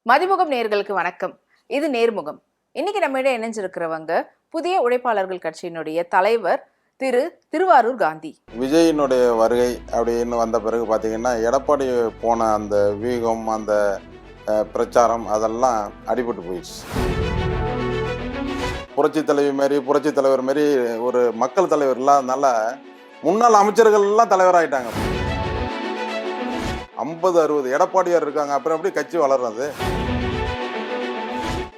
மதிமுகம் நேயர்களுக்கு வணக்கம். இது நேர்முகம். இன்னைக்கு நம்மிட இணைஞ்சிருக்கிறவங்க புதிய உழைப்பாளர்கள் கட்சியினுடைய தலைவர் திருவாரூர் காந்தி. விஜயினுடைய வருகை அப்படின்னு வந்த பிறகு பார்த்தீங்கன்னா, எடப்பாடி போன அந்த வியூகம், அந்த பிரச்சாரம் அதெல்லாம் அடிபட்டு போயிடுச்சு. புரட்சி தலைவர் மாரி ஒரு மக்கள் தலைவர் இல்லாதனால முன்னாள் அமைச்சர்கள் எல்லாம் தலைவராயிட்டாங்க. 50-60 எடப்பாடியார் இருக்காங்க. அப்புறம் எப்படி கட்சி வளர்றது?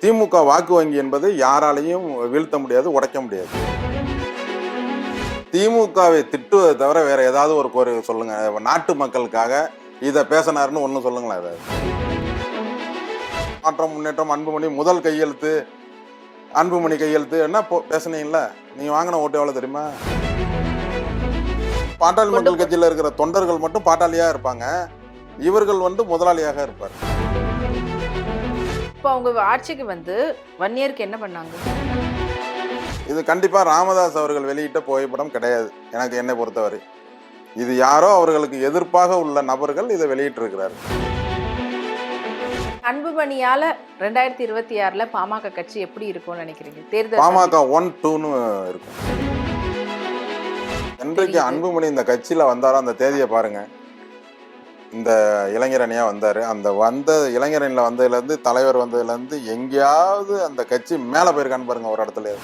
திமுக வாக்கு வங்கி என்பது யாராலையும் வீழ்த்த முடியாது, உடைக்க முடியாது. திமுகவை திட்டுவதை தவிர வேற ஏதாவது ஒரு கோரிக்கை சொல்லுங்க. நாட்டு மக்களுக்காக இதை பேசினாருன்னு ஒன்றும் சொல்லுங்களேன். ஏதாவது மாற்றம், முன்னேற்றம், அன்புமணி முதல் கையெழுத்து, அன்புமணி கையெழுத்து என்ன பேசுனீங்களா? நீங்க வாங்கின ஓட்டு எவ்வளவு தெரியுமா? பாட்டாளி மக்கள் கட்சியில் இருக்கிற தொண்டர்கள் மட்டும் பாட்டாளியா இருப்பாங்க, இவர்கள் முதலாளியாக இருப்பார். இப்போ அவங்க ஆட்சிக்கு 1 இயருக்கு என்ன பண்ணாங்க? இது கண்டிப்பா ராமதாஸ் அவர்கள் வெளியிட்ட புகைப்படம் கிடையாது. எனக்கு என்னை பொறுத்தவரை இது யாரோ அவர்களுக்கு எதிர்ப்பாக உள்ள நபர்கள் இதை வெளியிட்டிருக்கிறார். அன்புமணியால 2026ல பாமக கட்சி எப்படி இருக்கும்னு நினைக்கிறீங்க? தேர்தல் பாமக 1-2ன்னு இருக்கும். இன்றைக்கு அன்புமணி இந்த கட்சியில வந்தாரோ அந்த தேதியை பாருங்க. இந்த இளைஞரணியா வந்தாரு. அந்த வந்த இளைஞரணியில் வந்ததுலேருந்து, தலைவர் வந்ததுலேருந்து எங்கேயாவது அந்த கட்சி மேலே போயிருக்கான்னு பாருங்க. ஒரு இடத்துல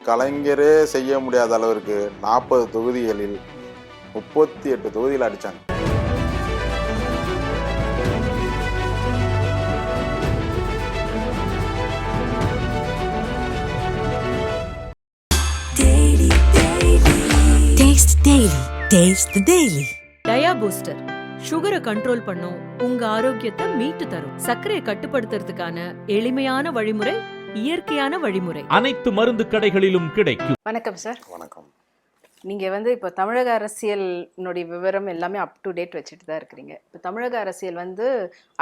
கலைஞரே செய்ய முடியாத அளவிற்கு 40 தொகுதிகளில் 38 தொகுதியில் அடிச்சாங்க. டயா பூஸ்டர் சுகரை கண்ட்ரோல் பண்ணும், உங்க ஆரோக்கியத்தை மீட்டு தரும். சர்க்கரையை கட்டுப்படுத்துறதுக்கான எளிமையான வழிமுறை, இயற்கையான வழிமுறை. அனைத்து மருந்து கடைகளிலும் கிடைக்கும். வணக்கம் சார். வணக்கம். நீங்க இப்போ தமிழக அரசியலுடைய விவரம் எல்லாமே அப் டு டேட் வச்சுட்டு தான் இருக்கிறீங்க. இப்போ தமிழக அரசியல்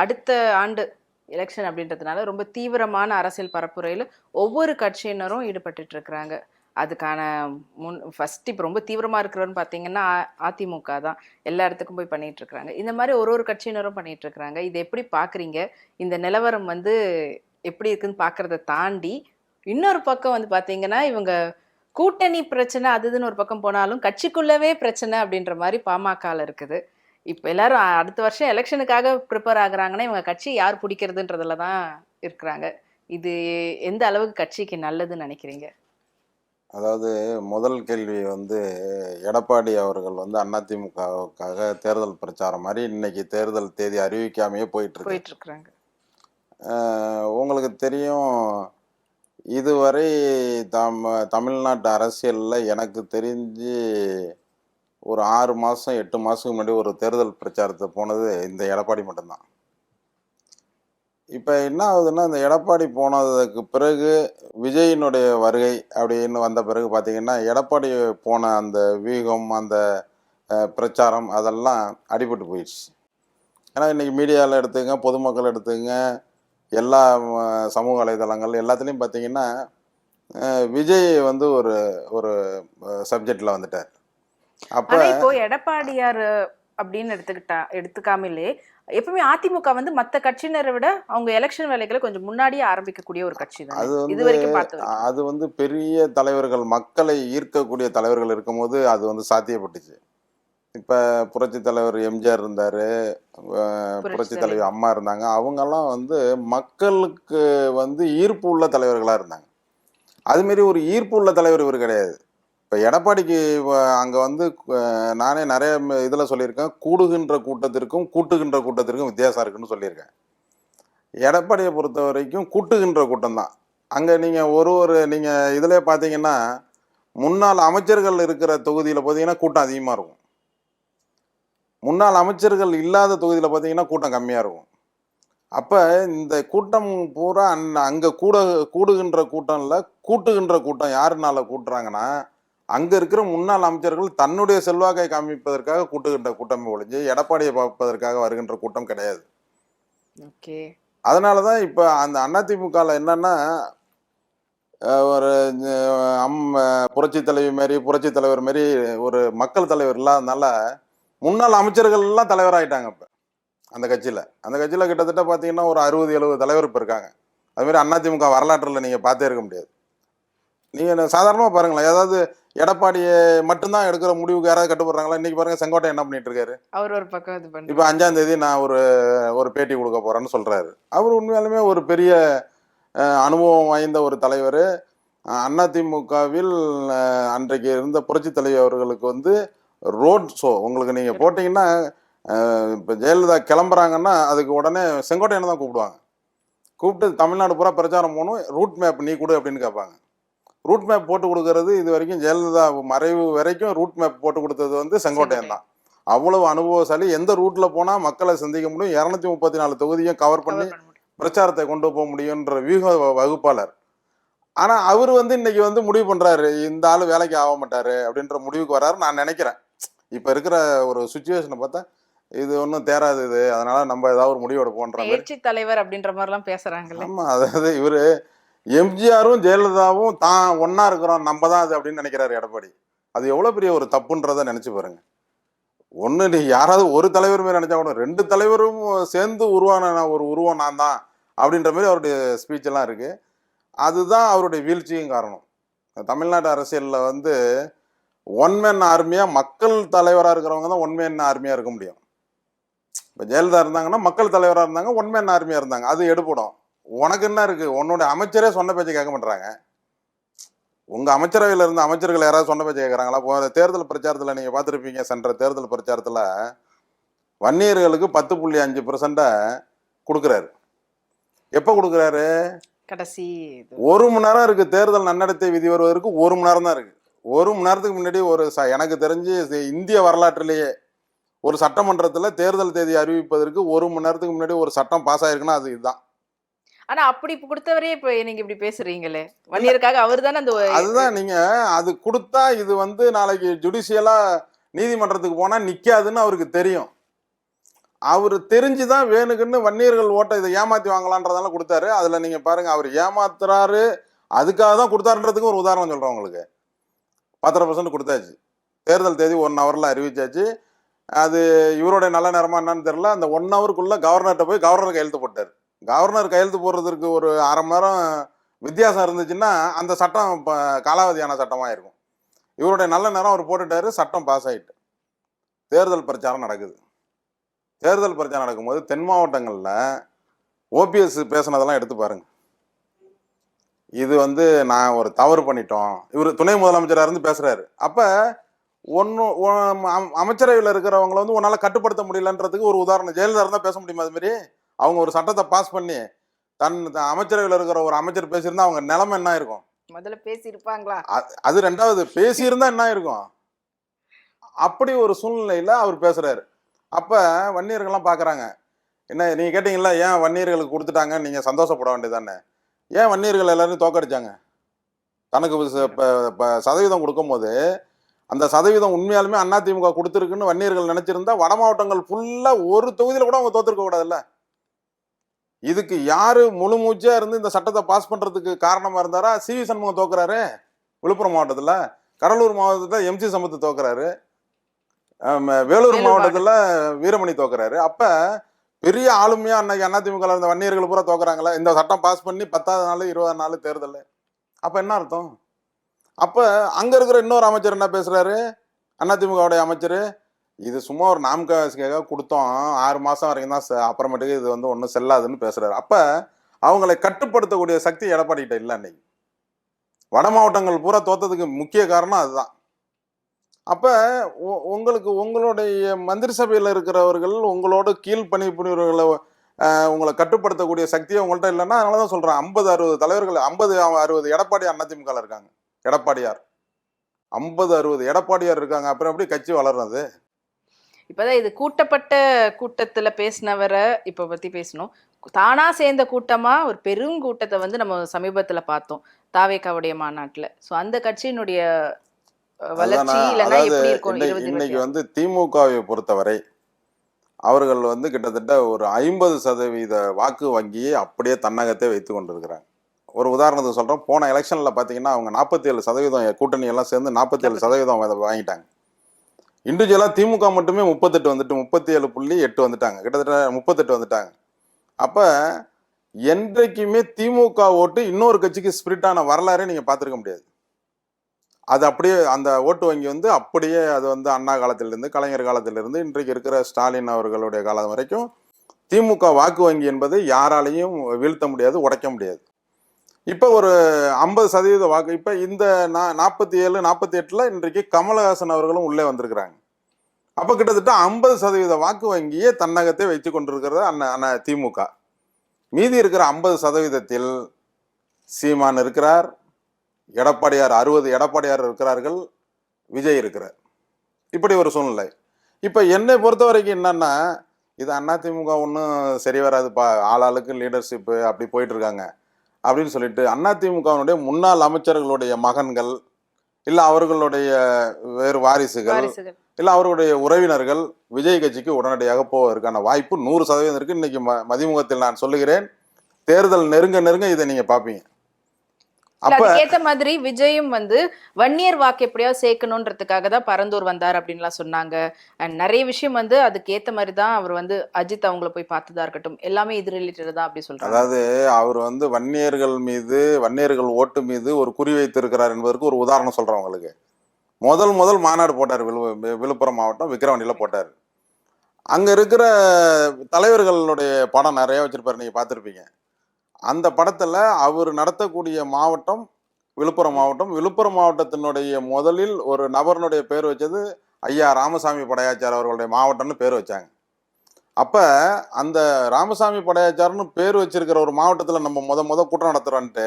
அடுத்த ஆண்டு எலெக்ஷன் அப்படின்றதுனால ரொம்ப தீவிரமான அரசியல் பரப்புரையில் ஒவ்வொரு கட்சியினரும் ஈடுபட்டு இருக்கிறாங்க. அதுக்கான ஃபர்ஸ்ட் இப்போ ரொம்ப தீவிரமாக இருக்கிறோன்னு பார்த்தீங்கன்னா அதிமுக தான். எல்லா இடத்துக்கும் போய் பண்ணிட்டு இருக்கிறாங்க. இந்த மாதிரி ஒரு கட்சியினரும் பண்ணிட்டு இருக்கிறாங்க. இதை எப்படி பார்க்குறீங்க? இந்த நிலவரம் எப்படி இருக்குன்னு பார்க்கறத தாண்டி இன்னொரு பக்கம் பார்த்தீங்கன்னா இவங்க கூட்டணி பிரச்சனை அதுன்னு ஒரு பக்கம் போனாலும் கட்சிக்குள்ளவே பிரச்சனை அப்படின்ற மாதிரி பாமகல இருக்குது. இப்போ எல்லாரும் அடுத்த வருஷம் எலெக்ஷனுக்காக ப்ரிப்பேர் ஆகுறாங்கன்னா இவங்க கட்சி யார் பிடிக்கிறதுன்றதுல தான் இருக்கிறாங்க. இது எந்த அளவுக்கு கட்சிக்கு நல்லதுன்னு நினைக்கிறீங்க? அதாவது முதல் கேள்வி எடப்பாடி அவர்கள் அதிமுகவுக்காக தேர்தல் பிரச்சாரம் மாதிரி இன்னைக்கு தேர்தல் தேதி அறிவிக்காமையே போயிட்டு இருக்கிறாங்க. உங்களுக்கு தெரியும், இதுவரை தமிழ்நாட்டு அரசியலில் எனக்கு தெரிஞ்சு ஒரு 6 மாதம் 8 மாதத்துக்கு முன்னாடி ஒரு தேர்தல் பிரச்சாரத்தை போனது இந்த எடப்பாடி மட்டும்தான். இப்போ என்ன ஆகுதுன்னா, இந்த எடப்பாடி போனதுக்கு பிறகு விஜயினுடைய வருகை அப்படின்னு வந்த பிறகு பார்த்தீங்கன்னா, எடப்பாடி போன அந்த வியூகம், அந்த பிரச்சாரம் அதெல்லாம் அடிபட்டு போயிடுச்சு. ஏன்னா இன்றைக்கி மீடியாவில் எடுத்துங்க, பொதுமக்கள் எடுத்துங்க, எல்லா சமூக வலைதளங்கள் எல்லாத்துலேயும் பார்த்தீங்கன்னா விஜய் ஒரு ஒரு சப்ஜெக்டில் வந்துட்டார். அப்போ இப்போ எடப்பாடியார் அப்படின்னு எடுத்துக்காமலே எப்பவுமே அதிமுக மற்ற கட்சியினரை விட அவங்க எலெக்ஷன் வேலைகளை கொஞ்சம் முன்னாடியே ஆரம்பிக்கக்கூடிய ஒரு கட்சி தான். அது பெரிய தலைவர்கள், மக்களை ஈர்க்கக்கூடிய தலைவர்கள் இருக்கும்போது அது சாத்தியப்பட்டுச்சு. இப்போ புரட்சி தலைவர் எம்ஜிஆர் இருந்தார், புரட்சி தலைவர் அம்மா இருந்தாங்க. அவங்கெல்லாம் மக்களுக்கு ஈர்ப்பு உள்ள தலைவர்களாக இருந்தாங்க. அதுமாரி ஒரு ஈர்ப்பு உள்ள தலைவர் இவர் கிடையாது. இப்போ எடப்பாடிக்கு அங்கே நானே நிறைய இதில் சொல்லியிருக்கேன், கூடுகின்ற கூட்டத்திற்கும் வித்தியாசம் இருக்குன்னு சொல்லியிருக்கேன். எடப்பாடியை பொறுத்த வரைக்கும் கூட்டுகின்ற கூட்டம் தான். அங்கே நீங்கள் நீங்கள் இதிலே பார்த்தீங்கன்னா முன்னாள் அமைச்சர்கள் இருக்கிற தொகுதியில் பார்த்தீங்கன்னா கூட்டம் அதிகமாக இருக்கும். முன்னாள் அமைச்சர்கள் இல்லாத தொகுதியில் பார்த்தீங்கன்னா கூட்டம் கம்மியாக இருக்கும். அப்போ இந்த கூட்டம் பூரா அங்கே கூடுகின்ற கூட்டம் இல்லை, கூட்டுகின்ற கூட்டம் யாருனால கூட்டுறாங்கன்னா, அங்கே இருக்கிற முன்னாள் அமைச்சர்கள் தன்னுடைய செல்வாக்கை காமிப்பதற்காக கூட்டுகின்ற கூட்டம் ஒழிஞ்சு எடப்பாடியை பார்ப்பதற்காக வருகின்ற கூட்டம் கிடையாது. ஓகே. அதனால தான் இப்போ அந்த அதிமுகவில் என்னன்னா, ஒரு புரட்சி தலைவர் மாரி ஒரு மக்கள் தலைவர் இல்லாதனால முன்னாள் அமைச்சர்கள் எல்லாம் தலைவராயிட்டாங்க. இப்போ அந்த கட்சியில் கிட்டத்தட்ட பார்த்தீங்கன்னா ஒரு 60-70 தலைவர் இப்போ இருக்காங்க. அதுமாதிரி அதிமுக வரலாற்றில் நீங்கள் பார்த்தே இருக்க முடியாது. நீங்கள் சாதாரணமாக பாருங்களேன், ஏதாவது எடப்பாடியை மட்டும்தான் எடுக்கிற முடிவுக்கு யாராவது கட்டுப்படுறாங்களா? இன்றைக்கி பாருங்கள், செங்கோட்டை என்ன பண்ணிட்டு இருக்காரு? அவர் ஒரு பக்கம் இது பண்ணி இப்போ 5ஆம் தேதி நான் ஒரு பேட்டி கொடுக்க போகிறேன்னு சொல்கிறாரு. அவர் உண்மையாலுமே ஒரு பெரிய அனுபவம் வாய்ந்த ஒரு தலைவர். அதிமுகவில் அன்றைக்கு இருந்த புரட்சி தலைவர் அவர்களுக்கு வந்து ரோட் ஷோ உங்களுக்கு நீங்கள் போட்டிங்கன்னா, இப்போ ஜெயலலிதா கிளம்புறாங்கன்னா அதுக்கு உடனே செங்கோட்டையனை தான் கூப்பிடுவாங்க. கூப்பிட்டு தமிழ்நாடு பூரா பிரச்சாரம் போகணும், ரூட் மேப் நீ கொடு அப்படின்னு கேட்பாங்க. ரூட் மேப் போட்டு கொடுக்கறது இது வரைக்கும் ஜெயலலிதா மறைவு வரைக்கும் ரூட் மேப் போட்டு கொடுத்தது வந்து செங்கோட்டையன் தான். அவ்வளவு அனுபவசாலி. எந்த ரூட்ல போனால் மக்களை சந்திக்க முடியும், 234 தொகுதியும் கவர் பண்ணி பிரச்சாரத்தை கொண்டு போக முடியுன்ற வியூக வகுப்பாளர். ஆனால் அவர் வந்து இன்னைக்கு வந்து முடிவு பண்ணுறாரு, இந்த ஆள் வேலைக்கு ஆக மாட்டார் அப்படின்ற முடிவுக்கு வர்றாரு நான் நினைக்கிறேன். இப்போ இருக்கிற ஒரு சுச்சுவேஷனை பார்த்தா இது ஒன்றும் தேராது இது, அதனால நம்ம ஏதாவது ஒரு முடிவு எடுப்போன்ற எழுச்சி தலைவர் அப்படின்ற மாதிரிலாம் பேசுறாங்கல்ல. ஆமாம், அதாவது இவர் எம்ஜிஆரும் ஜெயலலிதாவும் தான் ஒன்றா இருக்கிறோம், நம்ம தான் அது அப்படின்னு நினைக்கிறாரு எடப்பாடி. அது எவ்வளோ பெரிய ஒரு தப்புன்றதை நினச்சி பாருங்க. ஒன்று நீ யாராவது ஒரு தலைவர் மாரி நினச்சா கூட 2 தலைவரும் சேர்ந்து உருவான ஒரு உருவம் நான் தான் அப்படின்ற மாதிரி அவருடைய ஸ்பீச்செல்லாம் இருக்குது. அதுதான் அவருடைய வீழ்ச்சியும் காரணம். தமிழ்நாட்டு அரசியலில் வந்து ஒன்மேன் ஆர்மியாக மக்கள் தலைவராக இருக்கிறவங்க தான் ஒன்மேன் ஆர்மியாக இருக்க முடியும். இப்போ ஜெயலலிதா இருந்தாங்கன்னா மக்கள் தலைவராக இருந்தாங்க, ஒன்மேன் ஆர்மியாக இருந்தாங்க, அது எடுப்படும். உனக்கு என்ன இருக்குது? உன்னோட அமைச்சரே சொன்ன பேச்சு கேட்க மாட்டுறாங்க. உங்கள் அமைச்சரவையில் இருந்த அமைச்சர்கள் யாராவது சொன்ன பேச்சு கேட்குறாங்களா? இப்போ தேர்தல் பிரச்சாரத்தில் நீங்கள் பார்த்துருப்பீங்க, சென்ற தேர்தல் பிரச்சாரத்தில் வன்னியர்களுக்கு 10.5% கொடுக்குறாரு. எப்போ கொடுக்குறாரு? கடைசி 1 மணி நேரம் இருக்குது. தேர்தல் நன்னடத்தை விதி வருவதற்கு 1 மணி நேரம் தான் இருக்குது. 1 மணி நேரத்துக்கு முன்னாடி எனக்கு தெரிஞ்சு இந்திய வரலாற்றிலேயே ஒரு சட்டமன்றத்தில் தேர்தல் தேதி அறிவிப்பதற்கு 1 மணி நேரத்துக்கு முன்னாடி ஒரு சட்டம் பாஸ் ஆயிருக்குன்னா அது இதுதான். ஆனா அப்படி கொடுத்தவரே இப்ப நீங்க இப்படி பேசுறீங்களே, வன்னியருக்காக அவர் தானே அந்த அதுதான் நீங்க அது கொடுத்தா இது வந்து நாளைக்கு ஜுடிஷியலா நீதிமன்றத்துக்கு போனா நிக்காதுன்னு அவருக்கு தெரியும். அவரு தெரிஞ்சுதான் வேணுக்குன்னு வன்னியர்கள் ஓட்டை இதை ஏமாத்தி வாங்கலான்றதால கொடுத்தாரு. அதுல நீங்க பாருங்க, அவர் ஏமாத்துறாரு, அதுக்காக தான் கொடுத்தாருன்றதுக்கு ஒரு உதாரணம் சொல்றேன் உங்களுக்கு. 10% கொடுத்தாச்சு, தேர்தல் தேதி 1 ஹவர்ல அறிவிச்சாச்சு. அது இவருடைய நல்ல நேரமா என்னன்னு தெரியல. அந்த 1 ஹவருக்குள்ள கவர்னர்கிட்ட போய் கவர்னர் கையெழுத்து போட்டார். கவர்னர் கையெழுத்து போடுறதுக்கு ஒரு 1/2 மணி நேரம் வித்தியாசம் இருந்துச்சுன்னா அந்த சட்டம் இப்போ காலாவதியான சட்டமாக இருக்கும். இவருடைய நல்ல நேரம் அவர் போட்டுட்டாரு, சட்டம் பாஸ் ஆகிட்டு தேர்தல் பிரச்சாரம் நடக்குது. தேர்தல் பிரச்சாரம் நடக்கும்போது தென் மாவட்டங்களில் ஓபிஎஸ் பேசினதெல்லாம் எடுத்து பாருங்க. இது வந்து நான் ஒரு தவறு பண்ணிட்டோம், இவர் துணை முதலமைச்சராக இருந்து பேசுகிறாரு. அப்போ அமைச்சரவையில் இருக்கிறவங்களை வந்து உன்னால் கட்டுப்படுத்த முடியலன்றதுக்கு ஒரு உதாரணம். ஜெயலலிதா இருந்தால் பேச முடியுமா? அது மாதிரி அவங்க ஒரு சட்டத்தை பாஸ் பண்ணி தன் அமைச்சரவையில் இருக்கிற ஒரு அமைச்சர் பேசியிருந்தா அவங்க நிலைமை என்ன இருக்கும்? முதல்ல பேசி இருப்பாங்களா? அது ரெண்டாவது, பேசியிருந்தா என்ன இருக்கும்? அப்படி ஒரு சூழ்நிலையில அவர் பேசுறாரு. அப்ப வன்னியர்கள்லாம் பாக்குறாங்க, என்ன நீங்க கேட்டீங்களா, ஏன் வன்னியர்களுக்கு கொடுத்துட்டாங்க, நீங்க சந்தோஷப்பட வேண்டியதானே? ஏன் வன்னியர்கள் எல்லாரும் தோக்கடிச்சாங்க? தனக்கு சதவீதம் கொடுக்கும் போது அந்த சதவீதம் உண்மையாலுமே அதிமுக கொடுத்துருக்குன்னு வன்னியர்கள் நினைச்சிருந்தா வட மாவட்டங்கள் ஃபுல்லா ஒரு தொகுதியில கூட அவங்க தோத்துருக்க கூடாதுல்ல. இதுக்கு யாரு முழு மூச்சா இருந்து இந்த சட்டத்தை பாஸ் பண்றதுக்கு காரணமா இருந்தாரா? சி.வி. சண்முகம் தோக்குறாரு விழுப்புரம் மாவட்டத்துல, கடலூர் மாவட்டத்துல எம்.சி. சம்பத் தோக்குறாரு, வேலூர் மாவட்டத்துல வீரமணி தோக்குறாரு. அப்ப பெரிய ஆளுமையா அன்னைக்கு அதிமுக இருந்த வன்னியர்கள் பூரா தோக்குறாங்களா? இந்த சட்டம் பாஸ் பண்ணி 10வது நாள் 20வது நாள் தேர்தல். அப்ப என்ன அர்த்தம்? அப்ப அங்க இருக்கிற இன்னொரு அமைச்சர் என்ன பேசுறாரு, அதிமுகவுடைய அமைச்சர், இது சும்மா ஒரு நாமக்காக கொடுத்தோம், 6 மாசம் வரைக்கும் தான், அப்புறமேட்டுக்கு இது வந்து ஒன்றும் செல்லாதுன்னு பேசுறாரு. அப்ப அவங்களை கட்டுப்படுத்தக்கூடிய சக்தி எடப்பாடிக்கிட்ட இல்லை. அன்னைக்கு வட மாவட்டங்கள் பூரா தோத்ததுக்கு முக்கிய காரணம் அதுதான். அப்ப உங்களுக்கு உங்களுடைய மந்திரி சபையில் இருக்கிறவர்கள் உங்களோட கீழ் பணிபுரிவர்களை உங்களை கட்டுப்படுத்தக்கூடிய சக்தியை உங்கள்கிட்ட இல்லைன்னா, அதனாலதான் சொல்றேன், 50-60 தலைவர்கள், 50-60 எடப்பாடியார் அதிமுக இருக்காங்க. எடப்பாடியார் 50-60 எடப்பாடியார் இருக்காங்க. அப்புறம் எப்படி கட்சி வளர்றது? இப்பதான் இது கூட்டப்பட்ட கூட்டத்துல பேசினவரை இப்ப பத்தி பேசணும். தானா சேர்ந்த கூட்டமா ஒரு பெருங்கூட்டத்தை வந்து நம்ம சமீபத்துல பார்த்தோம் தாவேகாவுடைய மாநாட்டுல. சோ அந்த கட்சியினுடைய வளர்ச்சி இல்லைன்னா எப்படி இருக்கும்? இன்னைக்கு வந்து திமுகவை பொறுத்தவரை அவர்கள் வந்து கிட்டத்தட்ட ஒரு 50% வாக்கு வங்கியை அப்படியே தன்னகத்தை வைத்து கொண்டிருக்கிறாங்க. ஒரு உதாரணத்துக்கு சொல்றோம், போன எலெக்ஷன்ல பாத்தீங்கன்னா அவங்க 47% கூட்டணி எல்லாம் சேர்ந்து 47% வாங்கிட்டாங்க. இண்டிவிஜுவலா திமுக மட்டுமே 38 வந்துட்டு 37.8 வந்துட்டாங்க, கிட்டத்தட்ட 38 வந்துட்டாங்க. அப்ப என்றைக்குமே திமுக ஓட்டு இன்னொரு கட்சிக்கு ஸ்பிரிட் ஆன வரலாறே நீங்க பார்த்திருக்க முடியாது. அது அப்படியே அந்த ஓட்டு வங்கி வந்து அப்படியே அது வந்து அண்ணா காலத்திலிருந்து கலைஞர் காலத்திலிருந்து இன்றைக்கு இருக்கிற ஸ்டாலின் அவர்களுடைய காலம் வரைக்கும் திமுக வாக்கு வங்கி என்பதை யாராலையும் வீழ்த்த முடியாது, உடைக்க முடியாது. இப்ப ஒரு 50% வாக்கு, இப்ப இந்த 47 48ல இன்றைக்கு கமலஹாசன் அவர்களும் உள்ளே வந்திருக்கிறாங்க. அப்ப கிட்டத்தட்ட 50% வாக்கு வங்கியே தன்னகத்தை வைத்துக் கொண்டிருக்கிறது அண்ணா திமுக. மீதி இருக்கிற 50%த்தில் சீமான் இருக்கிறார், எடப்பாடியார் 60 எடப்பாடியார் இருக்கிறார்கள், விஜய் இருக்கிறார். இப்படி ஒரு சூழ்நிலை. இப்ப என்னை பொறுத்த வரைக்கும் என்னன்னா, இது அதிமுக ஒன்றும் சரி வராதுப்பா, ஆளாளுக்கு லீடர்ஷிப்பு அப்படி போயிட்டு இருக்காங்க அப்படின்னு சொல்லிட்டு அதிமுகவினுடைய முன்னாள் அமைச்சர்களுடைய மகன்கள் இல்ல அவர்களுடைய வேறு வாரிசுகள் இல்ல அவர்களுடைய உறவினர்கள் விஜய் கட்சிக்கு உடனடியாக போவதற்கான வாய்ப்பு 100% இருக்கு. இன்னைக்கு மதிமுகத்தில் நான் சொல்லுகிறேன், தேர்தல் நெருங்க நெருங்க இதை நீங்க பாப்பீங்க. அதுக்கேத்த மாதிரி விஜயும் வந்து வன்னியர் வாக்கு எப்படியாவது சேர்க்கணும்ன்றதுக்காக தான் பரந்தூர் வந்தார் அப்படின்லாம் சொன்னாங்க. அண்ட் நிறைய விஷயம் வந்து அதுக்கேத்த மாதிரி தான் அவர் வந்து அஜித் அவங்கள போய் பார்த்ததா இருக்கட்டும், எல்லாமே இது ரிலேட்டட் தான் அப்படி சொல்றாங்க. அதாவது அவர் வந்து வன்னியர்கள் மீது, வன்னியர்கள் ஓட்டு மீது ஒரு குறி வைத்திருக்கிறார் என்பதற்கு ஒரு உதாரணம் சொல்றேன் உங்களுக்கு. முதல் மாநாடு போட்டார் விழுப்புரம் மாவட்டம் விக்கிரவாண்டியில போட்டார். அங்க இருக்கிற தலைவர்களுடைய படம் நிறைய வச்சிருப்பாரு, நீங்க பார்த்துருப்பீங்க. அந்த படத்துல அவர் நடத்தக்கூடிய மாவட்டம் விழுப்புரம் மாவட்டம். விழுப்புரம் மாவட்டத்தினுடைய முதலில் ஒரு நபர்னுடைய பேர் வச்சது ஐயா ராமசாமி படையாச்சார் அவர்களுடைய மாவட்டம்னு பேர் வச்சாங்க. அப்ப அந்த ராமசாமி படையாச்சார்னு பேர் வச்சிருக்கிற ஒரு மாவட்டத்துல நம்ம முத கூட்டம் நடத்துறோன்ட்டு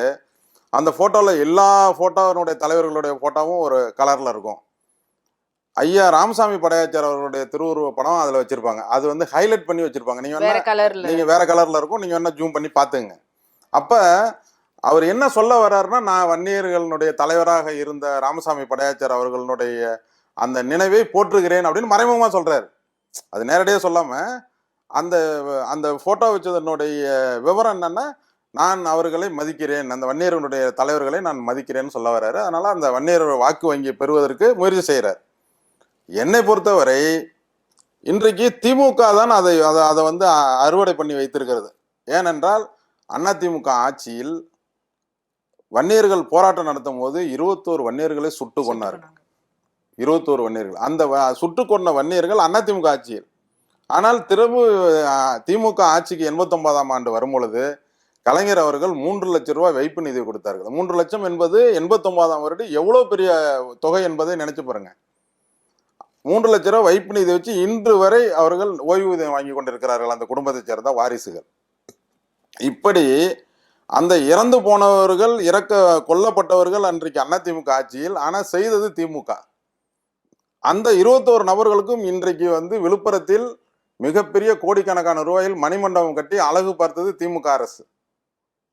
அந்த போட்டோல எல்லா போட்டோனுடைய தலைவர்களுடைய போட்டோவும் ஒரு கலர்ல இருக்கும். ஐயா ராமசாமி படையாச்சார் அவர்களுடைய திருவுருவ படம் அதுல வச்சிருப்பாங்க. அது வந்து ஹைலைட் பண்ணி வச்சிருப்பாங்க. நீங்க வேற கலர்ல இருக்கும், நீங்க வேணா ஜூம் பண்ணி பாத்துங்க. அப்ப அவர் என்ன சொல்ல வர்றாருன்னா, நான் வன்னியர்களுடைய தலைவராக இருந்த ராமசாமி படையாச்சார் அவர்களுடைய அந்த நினைவை போற்றுகிறேன் அப்படின்னு மறைமுகமா சொல்றாரு. அது நேரடியாக சொல்லாம அந்த அந்த போட்டோ வச்சதனுடைய விவரம் என்னன்னா, நான் அவர்களை மதிக்கிறேன், அந்த வன்னியர்களுடைய தலைவர்களை நான் மதிக்கிறேன்னு சொல்ல வர்றாரு. அதனால அந்த வன்னியர் வாக்கு வங்கியை பெறுவதற்கு முயற்சி செய்கிறார். என்னை பொறுத்தவரை இன்றைக்கு திமுக தான் அதை வந்து அறுவடை பண்ணி வைத்திருக்கிறது. ஏனென்றால் அதிமுக ஆட்சியில் வன்னியர்கள் போராட்டம் நடத்தும் போது 21 வன்னியர்களை சுட்டு கொண்டார்கள். 21 வன்னியர்கள். அந்த சுட்டு கொண்ட வன்னியர்கள் அதிமுக ஆட்சியில். ஆனால் திமுக ஆட்சிக்கு 89ஆம் ஆண்டு வரும் பொழுது கலைஞர் அவர்கள் 3 லட்சம் ரூபாய் வைப்பு நிதி கொடுத்தார்கள். 3 லட்சம் என்பது 89ஆம் வருடம் எவ்வளவு பெரிய தொகை என்பதை நினைச்சு பாருங்க. 3 லட்சம் ரூபாய் வைப்பு நிதி வச்சு இன்று வரை அவர்கள் ஓய்வூதியம் வாங்கி கொண்டிருக்கிறார்கள் அந்த குடும்பத்தை சேர்ந்த வாரிசுகள். இப்படி அந்த இறந்து போனவர்கள், கொல்லப்பட்டவர்கள் அன்றைக்கு அதிமுக ஆட்சியில், ஆனா செய்தது திமுக. அந்த 21 நபர்களுக்கும் இன்றைக்கு வந்து விழுப்புரத்தில் மிகப்பெரிய கோடிக்கணக்கான ரூபாயில் மணிமண்டபம் கட்டி அழகு பார்த்தது திமுக அரசு.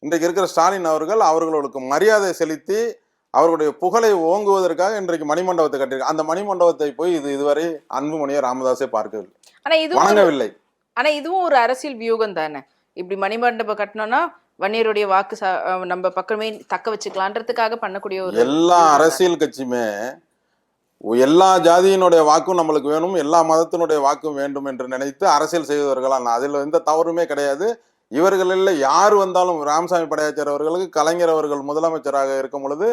இன்றைக்கு இருக்கிற ஸ்டாலின் அவர்கள் அவர்களுக்கு மரியாதை செலுத்தி அவர்களுடைய புகழை ஓங்குவதற்காக இன்றைக்கு மணிமண்டபத்தை கட்டியிருக்க. அந்த மணிமண்டபத்தை போய் இதுவரை அன்புமணியை ராமதாஸே பார்க்கவில்லை, வணங்கவில்லை. ஆனா இதுவும் ஒரு அரசியல் வியூகம் தானே. இப்படி மணிமண்டபம் கட்டணும்னா வன்னியருடைய வாக்கு நம்ம பக்கமே தக்க வச்சுக்கலான்றதுக்காக பண்ணக்கூடிய ஒரு எல்லா அரசியல் கட்சியுமே எல்லா ஜாதியினுடைய வாக்கும் நம்மளுக்கு வேணும், எல்லா மதத்தினுடைய வாக்கும் வேண்டும் என்று நினைத்து அரசியல் செய்வதற்கெல்லாம் அதில் எந்த தவறுமே கிடையாது. இவர்களில் யார் வந்தாலும் ராமசாமி படையாச்சார் அவர்களுக்கு கலைஞர் அவர்கள் முதலமைச்சராக இருக்கும் பொழுது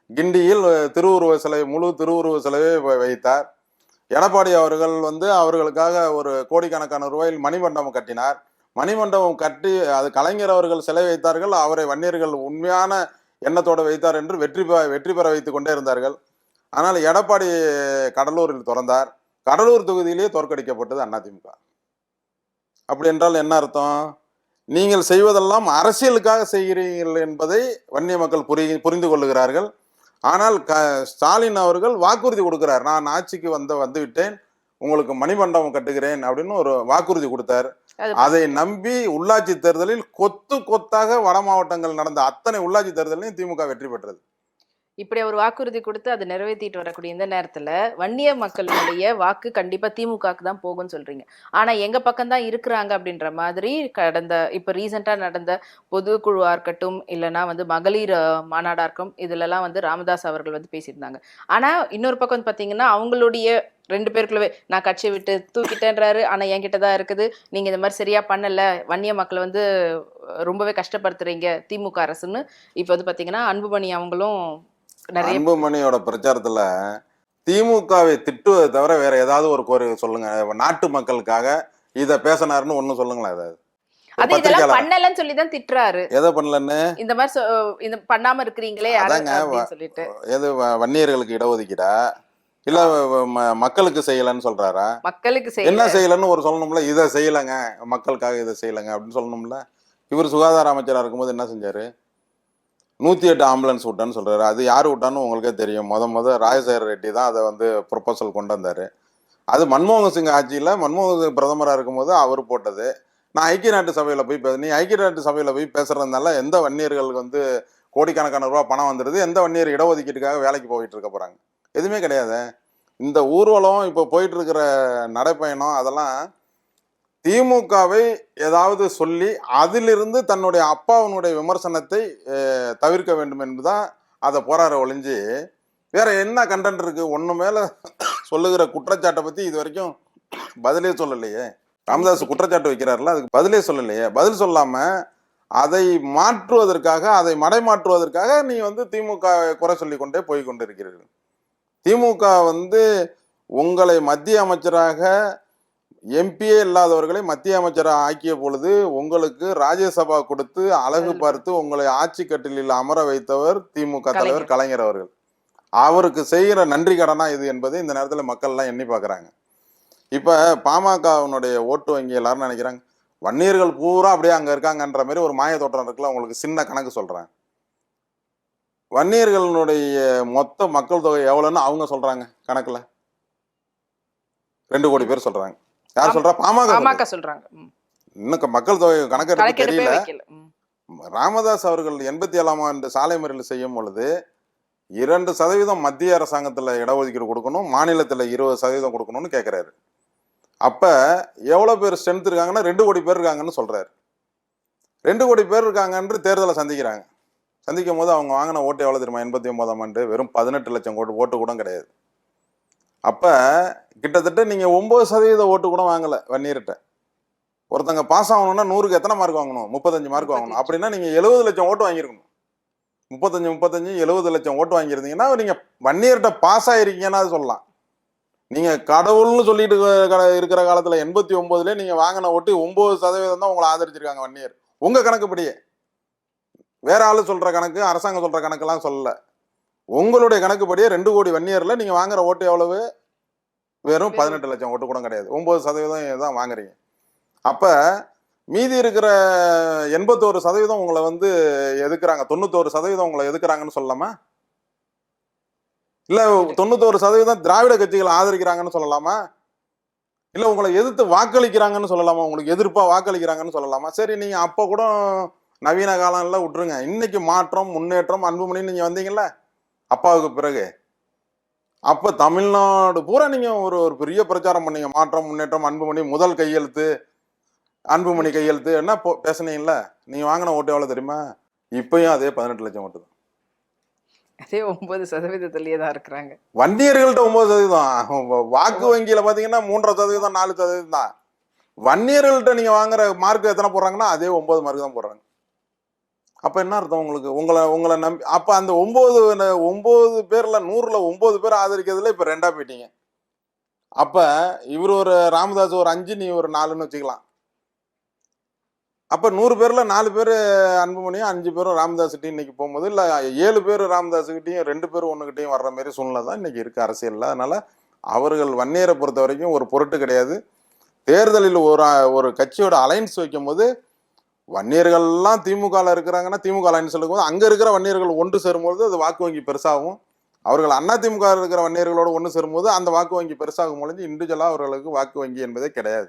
கிண்டியில் முழு திருவுருவ சிலையை வைத்தார். எடப்பாடி அவர்கள் வந்து அவர்களுக்காக ஒரு கோடிக்கணக்கான ரூபாயில் மணிமண்டபம் கட்டினார். மணிமண்டபம் கட்டி அது கலைஞர் அவர்கள் சிலை வைத்தார்கள். அவரை வன்னியர்கள் உண்மையான எண்ணத்தோடு வைத்தார் என்று வெற்றி பெற வைத்துக் கொண்டே இருந்தார்கள். ஆனால் எடப்பாடி கடலூரில் திறந்தார். கடலூர் தொகுதியிலேயே தோற்கடிக்கப்பட்டது அதிமுக. அப்படி என்றால் என்ன அர்த்தம்? நீங்கள் செய்வதெல்லாம் அரசியலுக்காக செய்கிறீர்கள் என்பதை வன்னிய மக்கள் புரிந்து கொள்ளுகிறார்கள். ஆனால் ஸ்டாலின் அவர்கள் வாக்குறுதி கொடுக்கிறார், நான் ஆட்சிக்கு வந்து விட்டேன், உங்களுக்கு மணிமண்டபம் கட்டுகிறேன் அப்படின்னு ஒரு வாக்குறுதி கொடுத்தார். அதை நம்பி உள்ளாட்சி தேர்தலில் கொத்தாக வட மாவட்டங்கள் நடந்த அத்தனை உள்ளாட்சி தேர்தலையும் திமுக வெற்றி பெற்றது. இப்படி அவர் வாக்குறுதி கொடுத்து அதை நிறைவேற்றிட்டு வரக்கூடிய இந்த நேரத்துல வன்னிய மக்களுடைய வாக்கு கண்டிப்பா திமுகவுக்கு தான் போகும்னு சொல்றீங்க. ஆனா எங்க பக்கம் தான் இருக்கிறாங்க அப்படின்ற மாதிரி இப்ப ரீசெண்டா நடந்த பொதுக்குழுவா இருக்கட்டும், இல்லைன்னா மகளிர் மாநாடா இருக்கும், இதுல எல்லாம் ராமதாஸ் அவர்கள் பேசியிருந்தாங்க. ஆனா இன்னொரு பக்கம் பாத்தீங்கன்னா அவங்களுடைய 2 பேருக்குள்ளவே நான் கட்சியை விட்டு தூக்கிட்டேன்றாரு. ஆனா என்கிட்ட தான் இருக்குது, நீங்க இந்த மாதிரி சரியா பண்ணல, வன்னிய மக்களை ரொம்பவே கஷ்டப்படுத்துறீங்க திமுக அரசுன்னு. இப்ப பாத்தீங்கன்னா அன்புமணி அவங்களும் நிறைய அன்புமணியோட பிரச்சாரத்துல திமுகவை திட்டுவதை தவிர வேற ஏதாவது ஒரு கோரி சொல்லுங்க. நாட்டு மக்களுக்காக இத பேசினாருன்னு ஒண்ணு சொல்லுங்களேன். ஏதாவது அது இதெல்லாம் பண்ணலன்னு சொல்லிதான் திட்டுறாரு. எதை பண்ணலன்னு இந்த மாதிரி இந்த பண்ணாம இருக்கிறீங்களே அப்படின்னு சொல்லிட்டு. எது வன்னியர்களுக்கு இடஒதுக்கீடா இல்ல மக்களுக்கு செய்யலன்னு சொல்றாரா? மக்களுக்கு என்ன செய்யலன்னு ஒரு சொல்லணும்ல. இதை செய்யலங்க, மக்களுக்காக இதை செய்யலங்க அப்படின்னு சொல்லணும்ல. இவர் சுகாதார அமைச்சரா இருக்கும்போது என்ன செஞ்சாரு? 108 ஆம்புலன்ஸ் விட்டான்னு சொல்றாரு. அது யார் விட்டான்னு உங்களுக்கே தெரியும். முத ராஜசேகர ரெட்டி தான் அதை ப்ரொபோசல் கொண்டு வந்தாரு. அது மன்மோகன் சிங் ஆட்சியில் மன்மோகன் சிங் பிரதமராக இருக்கும்போது அவர் போட்டது. நான் ஐக்கிய நாட்டு சபையில் போய் நீ ஐக்கிய நாட்டு சபையில் போய் பேசுறதுனால எந்த வன்னியர்களுக்கு கோடிக்கணக்கான ரூபா பணம் வந்துடுது? எந்த வன்னியர் இடஒதுக்கீட்டுக்காக வேலைக்கு போயிட்டு இருக்க போறாங்க? எதுவுமே கிடையாது. இந்த ஊர்வலம் இப்போ போயிட்டு இருக்கிற நடைப்பயணம் அதெல்லாம் திமுகவை ஏதாவது சொல்லி அதிலிருந்து தன்னுடைய அப்பாவினுடைய விமர்சனத்தை தவிர்க்க வேண்டும் என்பதுதான் அதை போராட ஒழிஞ்சு வேற என்ன கண்டென்ட் இருக்கு? ஒண்ணு மேல சொல்லுகிற குற்றச்சாட்டை பத்தி இது வரைக்கும் பதிலே சொல்லலையே. ராமதாஸ் குற்றச்சாட்டு வைக்கிறாருல, அதுக்கு பதிலே சொல்லலையே. பதில் சொல்லாம அதை மாற்றுவதற்காக, அதை மடைமாற்றுவதற்காக நீ திமுக குறை சொல்லி கொண்டே போய் கொண்டிருக்கிறீர்கள். திமுக உங்களை மத்திய அமைச்சராக எம்பியே இல்லாதவர்களை மத்திய அமைச்சராக ஆக்கிய பொழுது உங்களுக்கு ராஜ்யசபா கொடுத்து அழகு பார்த்து உங்களை ஆட்சி கட்டிலில் அமர வைத்தவர் திமுக தலைவர் கலைஞர் அவர்கள். அவருக்கு செய்கிற நன்றி கடனா இது என்பதை இந்த நேரத்தில் மக்கள் எல்லாம் எண்ணி பார்க்குறாங்க. இப்ப பாமகவினுடைய ஓட்டு வங்கி எல்லாரும் நினைக்கிறாங்க வன்னியர்கள் பூரா அப்படியே அங்க இருக்காங்கன்ற மாதிரி ஒரு மாய தோற்றம் இருக்குல்ல. உங்களுக்கு சின்ன கணக்கு சொல்றேன். வன்னியர்களுடைய மொத்த மக்கள் தொகை எவ்வளவுன்னு அவங்க சொல்றாங்க கணக்குல 2 கோடி பேர் சொல்றாங்க. யார் சொல்றா? பாமக சொல்றாங்க. இன்னும் மக்கள் தொகை கணக்கெடுப்பு தெரியல. ராமதாஸ் அவர்கள் 87ஆம் ஆண்டு சாலை மறியல் செய்யும் பொழுது 2% மத்திய அரசாங்கத்துல இடஒதுக்கீடு கொடுக்கணும், மாநிலத்துல 20% கொடுக்கணும்னு கேட்கிறாரு. அப்ப எவ்வளவு பேர் ஸ்ட்ரென்த் இருக்காங்கன்னா 2 கோடி பேர் இருக்காங்கன்னு சொல்றாரு. 2 கோடி பேர் இருக்காங்கன்னு தேர்தலை சந்திக்கிறாங்க. சந்திக்கும் போது அவங்க வாங்கின ஓட்டு எவ்வளவு தெரியுமா? 89ஆம் ஆண்டு வெறும் 18 லட்சம் ஓட்டு கூட கிடையாது. அப்ப கிட்டத்தட்ட நீங்க 9% ஓட்டு கூட வாங்கல வன்னியர்கிட்ட. ஒருத்தங்க பாஸ் ஆகணும்னா 100க்கு எத்தனை மார்க் வாங்கணும்? 35 மார்க் வாங்கணும். அப்படின்னா நீங்க 70 லட்சம் ஓட்டு வாங்கியிருக்கணும். 70 லட்சம் ஓட்டு வாங்கியிருந்தீங்கன்னா நீங்க வன்னியர்கிட்ட பாஸ் ஆயிருக்கீங்கன்னா அது சொல்லலாம். நீங்க கடவுள்னு சொல்லிட்டு இருக்கிற காலத்துல 89ல நீங்க வாங்கின ஓட்டு 9% தான் உங்களை ஆதரிச்சிருக்காங்க வன்னியர். உங்க கணக்குப்படியே. வேற ஆளு சொல்ற கணக்கு, அரசாங்கம் சொல்ற கணக்கெல்லாம் சொல்லல. உங்களுடைய கணக்குப்படியே 2 கோடி வன்னியர்ல நீங்க வாங்குற ஓட்டு எவ்வளவு? வெறும் 18 லட்சம் ஓட்டு கூட கிடையாது. 9% தான் வாங்குறீங்க. அப்ப மீதி இருக்கிற 81% உங்களை எதுக்குறாங்க, 91% உங்களை எதுக்குறாங்கன்னு சொல்லலாமா? இல்ல 91% திராவிட கட்சிகளை ஆதரிக்கிறாங்கன்னு சொல்லலாமா? இல்ல உங்களை எதிர்த்து வாக்களிக்கிறாங்கன்னு சொல்லலாமா? உங்களுக்கு எதிர்ப்பா வாக்களிக்கிறாங்கன்னு சொல்லலாமா? சரி, நீங்க அப்ப கூட நவீன காலம் எல்லாம் விட்டுருங்க. இன்னைக்கு மாற்றம், முன்னேற்றம், அன்புமணி நீங்க வந்தீங்கல்ல அப்பாவுக்கு பிறகு, அப்ப தமிழ்நாடு பூரா நீங்க ஒரு பெரிய பிரச்சாரம் பண்ணீங்க. மாற்றம், முன்னேற்றம், அன்புமணி முதல் கையெழுத்து, அன்புமணி கையெழுத்து என்ன பேசுனீங்கல்ல. நீங்க வாங்கின ஓட்டு எவ்வளவு தெரியுமா? இப்பயும் அதே 18 லட்சம் ஓட்டு தான். அதே 9% தான் இருக்கிறாங்க வன்னியர்கள்ட்ட. 9% வாக்கு வங்கியில பாத்தீங்கன்னா 3.5%, 4% தான். வன்னியர்கள்ட்ட நீங்க வாங்குற மார்க் எத்தனை போடுறாங்கன்னா அதே 9 மார்க் தான் போடுறாங்க. அப்ப என்ன அர்த்தம் உங்களுக்கு? உங்களை நம்பி அப்ப அந்த 9 பேர்ல 100ல 9 பேர் ஆதரிக்கிறதுல இப்ப 2ஆ போயிட்டீங்க. அப்ப இவர் ஒரு ராமதாஸ் ஒரு 5, நீ ஒரு 4ன்னு வச்சுக்கலாம். அப்ப 100 பேர்ல 4 பேர் அன்புமணியும் 5 பேரும் ராமதாஸ் கிட்டையும் இன்னைக்கு போகும்போது, இல்ல 7 பேர் ராமதாஸ் கிட்டையும் 2 பேர் ஒண்ணுகிட்டையும் வர்ற மாதிரி சூழ்நிலை தான் இன்னைக்கு இருக்கு அரசியல்ல. அதனால அவர்கள் வன்னியரை பொறுத்த வரைக்கும் ஒரு பொருட்டு கிடையாது. தேர்தலில் ஒரு கட்சியோட அலைன்ஸ் வைக்கும் போது வன்னியர்கள்லாம் திமுகவில் இருக்கிறாங்கன்னா திமுக அலைன்ஸ் இருக்கும்போது அங்க இருக்கிற வன்னியர்கள் ஒன்று சேரும்போது அது வாக்கு வங்கி பெருசாகும். அவர்கள் அண்ணா திமுக இருக்கிற வன்னியர்களோட ஒன்று சேரும்போது அந்த வாக்கு வங்கி பெருசாகும் பொழுது இண்டிவிஜுவலா அவர்களுக்கு வாக்கு வங்கி என்பதே கிடையாது.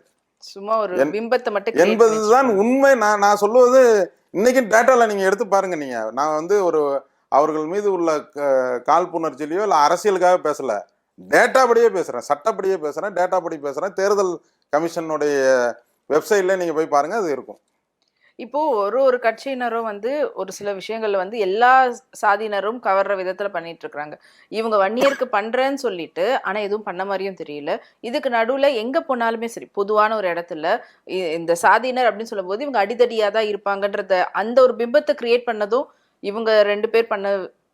சும்மா ஒரு பிம்பத்தை மட்டும் என்பதுதான் உண்மை. நான் சொல்லுவது இன்னைக்கு டேட்டால நீங்க எடுத்து பாருங்க. நீங்க நான் ஒரு அவர்கள் மீது உள்ள காழ்ப்புணர்ச்சியிலையோ இல்லை அரசியலுக்காக பேசல, டேட்டா படியே பேசுறேன், சட்டப்படியே பேசுறேன், டேட்டா படி பேசுறேன். தேர்தல் கமிஷனுடைய வெப்சைட்ல நீங்க போய் பாருங்க, அது இருக்கும். இப்போ ஒரு கட்சியினரும் வந்து ஒரு சில விஷயங்கள்ல வந்து எல்லா சாதியினரும் கவர்ற விதத்துல பண்ணிட்டு இருக்காங்க. இவங்க வன்னியருக்கு பண்றேன்னு சொல்லிட்டு ஆனா எதுவும் பண்ண மாதிரியும் தெரியல. இதுக்கு நடுவுல எங்க போனாலுமே சரி, பொதுவான ஒரு இடத்துல இந்த சாதியினர் அப்படின்னு சொல்லும் போது இவங்க அடிதடியா தான் இருப்பாங்கன்றத அந்த ஒரு பிம்பத்தை கிரியேட் பண்ணதும் இவங்க 2 பேர் பண்ண,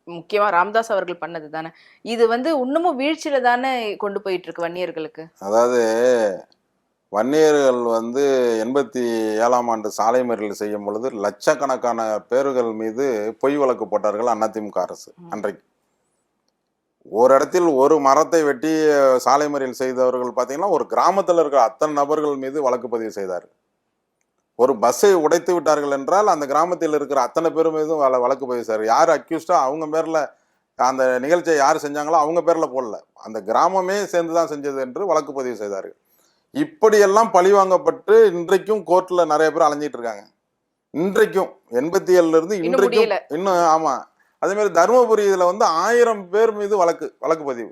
முக்கியமா ராமதாஸ் அவர்கள் பண்ணது தானே. இது வந்து இன்னமும் வீழ்ச்சியில தானே கொண்டு போயிட்டு இருக்கு வன்னியர்களுக்கு. அதாவது வன்னியர்கள் வந்து 87ஆம் ஆண்டு சாலை மறியல் செய்யும் பொழுது லட்சக்கணக்கான பேர்கள் மீது பொய் வழக்கு போட்டார்கள் அதிமுக அரசு. அன்றைக்கு ஒரு இடத்தில் ஒரு மரத்தை வெட்டி சாலை மறியல் செய்தவர்கள் பார்த்தீங்கன்னா ஒரு கிராமத்தில் இருக்கிற அத்தனை நபர்கள் மீது வழக்கு பதிவு செய்தார். ஒரு பஸ்ஸை உடைத்து விட்டார்கள் என்றால் அந்த கிராமத்தில் இருக்கிற அத்தனை பேர் மீதும் வழக்கு பதிவு செய்தார். யார் அக்யூஸ்டா அவங்க பேர்ல அந்த நிகழ்ச்சியை யார் செஞ்சாங்களோ அவங்க பேர்ல போடல, அந்த கிராமமே சேர்ந்து தான் செஞ்சது என்று வழக்கு பதிவு செய்தார்கள். இப்படியெல்லாம் பழிவாங்கப்பட்டு இன்றைக்கும் கோர்ட்ல நிறைய பேர் அலைஞ்சிட்டு இருக்காங்க. இன்றைக்கும் 87ல இருந்து இன்றைக்கும் இன்னும். ஆமா, அதே மாதிரி தருமபுரி இதுல வந்து 1000 பேர் மீது வழக்கு பதிவு.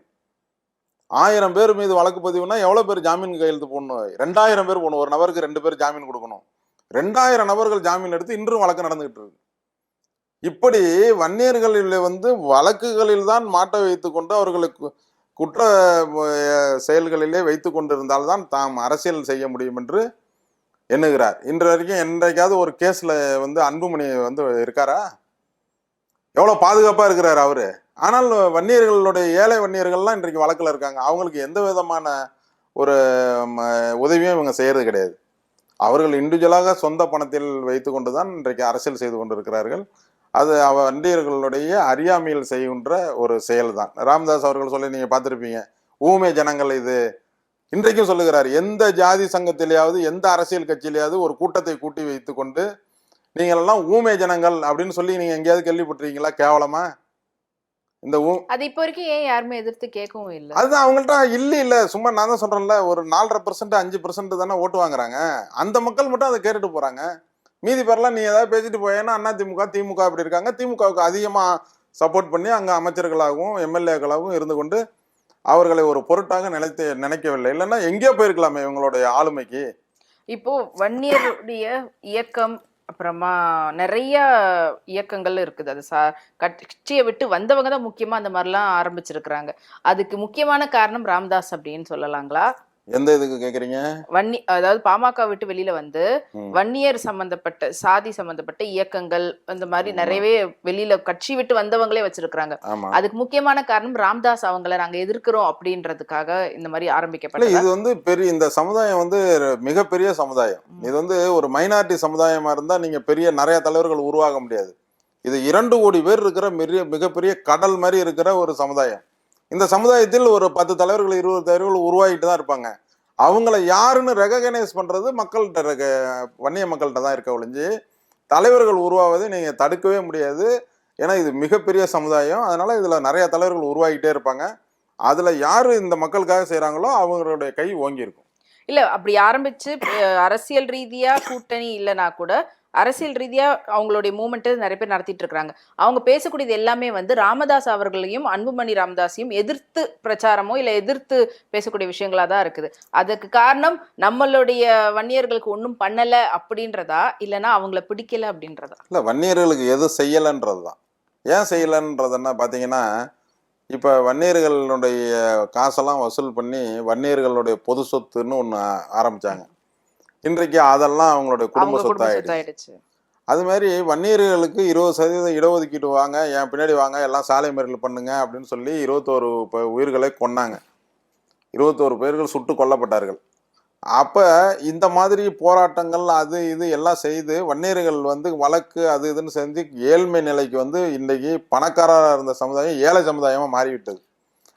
1000 பேர் மீது வழக்கு பதிவுனா எவ்வளவு பேர் ஜாமீன் கையெழுத்து போடணும்? 2000 பேர் போடணும். ஒரு நபருக்கு 2 பேர் ஜாமீன் கொடுக்கணும். 2000 நபர்கள் ஜாமீன் எடுத்து இன்றும் வழக்கு நடந்துகிட்டு இருக்கு. இப்படி வன்னியர்களில் வந்து வழக்குகளில் தான் மாட்ட வைத்து கொண்டு அவர்களுக்கு குற்ற செயல்களிலே வைத்து கொண்டிருந்தால்தான் தாம் அரசியல் செய்ய முடியும் என்று எண்ணுகிறார். இன்று வரைக்கும் என்றைக்காவது ஒரு கேஸ்ல வந்து அன்புமணி வந்து இருக்காரா? எவ்வளவு பாதுகாப்பா இருக்கிறார் அவரு. ஆனால் வன்னியர்களுடைய ஏழை வன்னியர்கள்லாம் இன்றைக்கு வழக்குல இருக்காங்க. அவங்களுக்கு எந்த விதமான ஒரு உதவியும் இவங்க செய்யறது கிடையாது. அவர்கள் இண்டிவிஜுவலாக சொந்த பணத்தில் வைத்து கொண்டுதான் இன்றைக்கு அரசியல் செய்து கொண்டிருக்கிறார்கள். அது வன்னியர்களுடைய அறியாமையில் செய்கின்ற ஒரு செயல் தான். ராமதாஸ் அவர்கள் சொல்லி நீங்க பார்த்துருப்பீங்க, ஊமை ஜனங்கள் இது இன்றைக்கும் சொல்லுகிறார். எந்த ஜாதி சங்கத்திலேயாவது எந்த அரசியல் கட்சியிலேயாவது ஒரு கூட்டத்தை கூட்டி வைத்து கொண்டு நீங்கள் எல்லாம் ஊமை ஜனங்கள் அப்படின்னு சொல்லி நீங்க எங்கேயாவது கேள்விப்பட்டிருக்கீங்களா? கேவலமா இந்த அது இப்போ வரைக்கும் ஏன் யாருமே எதிர்த்து கேட்கவும் இல்லை. அதுதான் அவங்கள்ட்ட இல்ல சும்மா நான் தான் சொல்றேன்ல, ஒரு 4.5% 5% தானே ஓட்டு வாங்குறாங்க. அந்த மக்கள் மட்டும் அதை கேட்டுட்டு போறாங்க. மீதி பேர்லாம் நீ ஏதாவது பேசிட்டு போயேன்னா அதிமுக திமுக அப்படி இருக்காங்க. திமுகவுக்கு அதிகமா சப்போர்ட் பண்ணி அங்க அமைச்சர்களாகவும் எம்எல்ஏக்களாகவும் இருந்து கொண்டு அவர்களை ஒரு பொருட்டாக நினைக்கவில்லை. இல்லைன்னா எங்கேயோ போயிருக்கலாமே இவங்களுடைய ஆளுமைக்கு. இப்போ வன்னியருடைய இயக்கம் அப்புறமா நிறைய இயக்கங்கள் இருக்குது. அது கட்சியை விட்டு வந்தவங்க தான் முக்கியமா அந்த மாதிரிலாம் ஆரம்பிச்சிருக்கிறாங்க. அதுக்கு முக்கியமான காரணம் ராமதாஸ் அப்படின்னு சொல்லலாங்களா? எந்த இதுக்கு கேக்குறீங்க? அதாவது பாமக விட்டு வெளியில வந்து வன்னியர் சம்பந்தப்பட்ட சாதி சம்பந்தப்பட்ட இயக்கங்கள் அந்த மாதிரி நிறையவே வெளியில கட்சி விட்டு வந்தவங்களே வச்சிருக்காங்க. அதுக்கு முக்கியமான காரணம் ராமதாஸ் அவங்களை நாங்க எதிர்க்கிறோம் அப்படின்றதுக்காக இந்த மாதிரி ஆரம்பிக்கப்பட்டது. இது வந்து பெரிய இந்த சமுதாயம் வந்து மிகப்பெரிய சமுதாயம். இது வந்து ஒரு மைனாரிட்டி சமுதாயமா இருந்தா நீங்க பெரிய நிறைய தலைவர்கள் உருவாக முடியாது. இது 2 கோடி பேர் இருக்கிற மிகப்பெரிய கடல் மாதிரி இருக்கிற ஒரு சமுதாயம். இந்த சமுதாயத்தில் ஒரு 10 தலைவர்கள் 20 தலைவர்கள் உருவாகிட்டு தான் இருப்பாங்க. அவங்கள யாருன்னு ரெகனைஸ் பண்றது மக்கள்கிட்ட, வன்னிய மக்கள்கிட்ட தான் இருக்க ஒழிஞ்சு தலைவர்கள் உருவாவதை நீங்க தடுக்கவே முடியாது. ஏன்னா இது மிகப்பெரிய சமுதாயம். அதனால இதுல நிறைய தலைவர்கள் உருவாகிட்டே இருப்பாங்க. அதுல யாரு இந்த மக்களுக்காக செய்யறாங்களோ அவங்களுடைய கை ஓங்கி இருக்கும். இல்ல அப்படி ஆரம்பிச்சு அரசியல் ரீதியா கூட்டணி இல்லைன்னா கூட அரசியல் ரீதியா அவங்களுடைய மூமெண்ட் நிறைய பேர் நடத்திட்டு இருக்காங்க. அவங்க பேசக்கூடியது எல்லாமே வந்து ராமதாஸ் அவர்களையும் அன்புமணி ராமதாஸையும் எதிர்த்து பிரச்சாரமோ இல்ல எதிர்த்து பேசக்கூடிய விஷயங்களா தான் இருக்குது. அதுக்கு காரணம் நம்மளுடைய வன்னியர்களுக்கு ஒன்றும் பண்ணல அப்படின்றதா இல்லைன்னா அவங்கள பிடிக்கல அப்படின்றதா? இல்ல, வன்னியர்களுக்கு எது செய்யலன்றதுதான். ஏன் செய்யலன்றதுன்னா பாத்தீங்கன்னா, இப்ப வன்னியர்களுடைய காசெல்லாம் வசூல் பண்ணி வன்னியர்களுடைய பொது சொத்துன்னு ஒண்ணு ஆரம்பிச்சாங்க. இன்றைக்கு அதெல்லாம் அவங்களுடைய குடும்ப சொத்தாயிடுச்சு. அது மாதிரி வன்னியர்களுக்கு 20% இடஒதுக்கீடு வாங்க, என் பின்னாடி வாங்க, எல்லாம் சாலை மறியல் பண்ணுங்க அப்படின்னு சொல்லி 21 உயிர்களை கொன்னாங்க. 21 பேர்கள் சுட்டு கொல்லப்பட்டார்கள். அப்ப இந்த மாதிரி போராட்டங்கள் அது இது எல்லாம் செய்து வன்னியர்கள் வந்து வழக்கு அது இதுன்னு செஞ்சு ஏழ்மை நிலைக்கு வந்து இன்றைக்கு பணக்காரராக இருந்த சமுதாயம் ஏழை சமுதாயமா மாறிவிட்டது.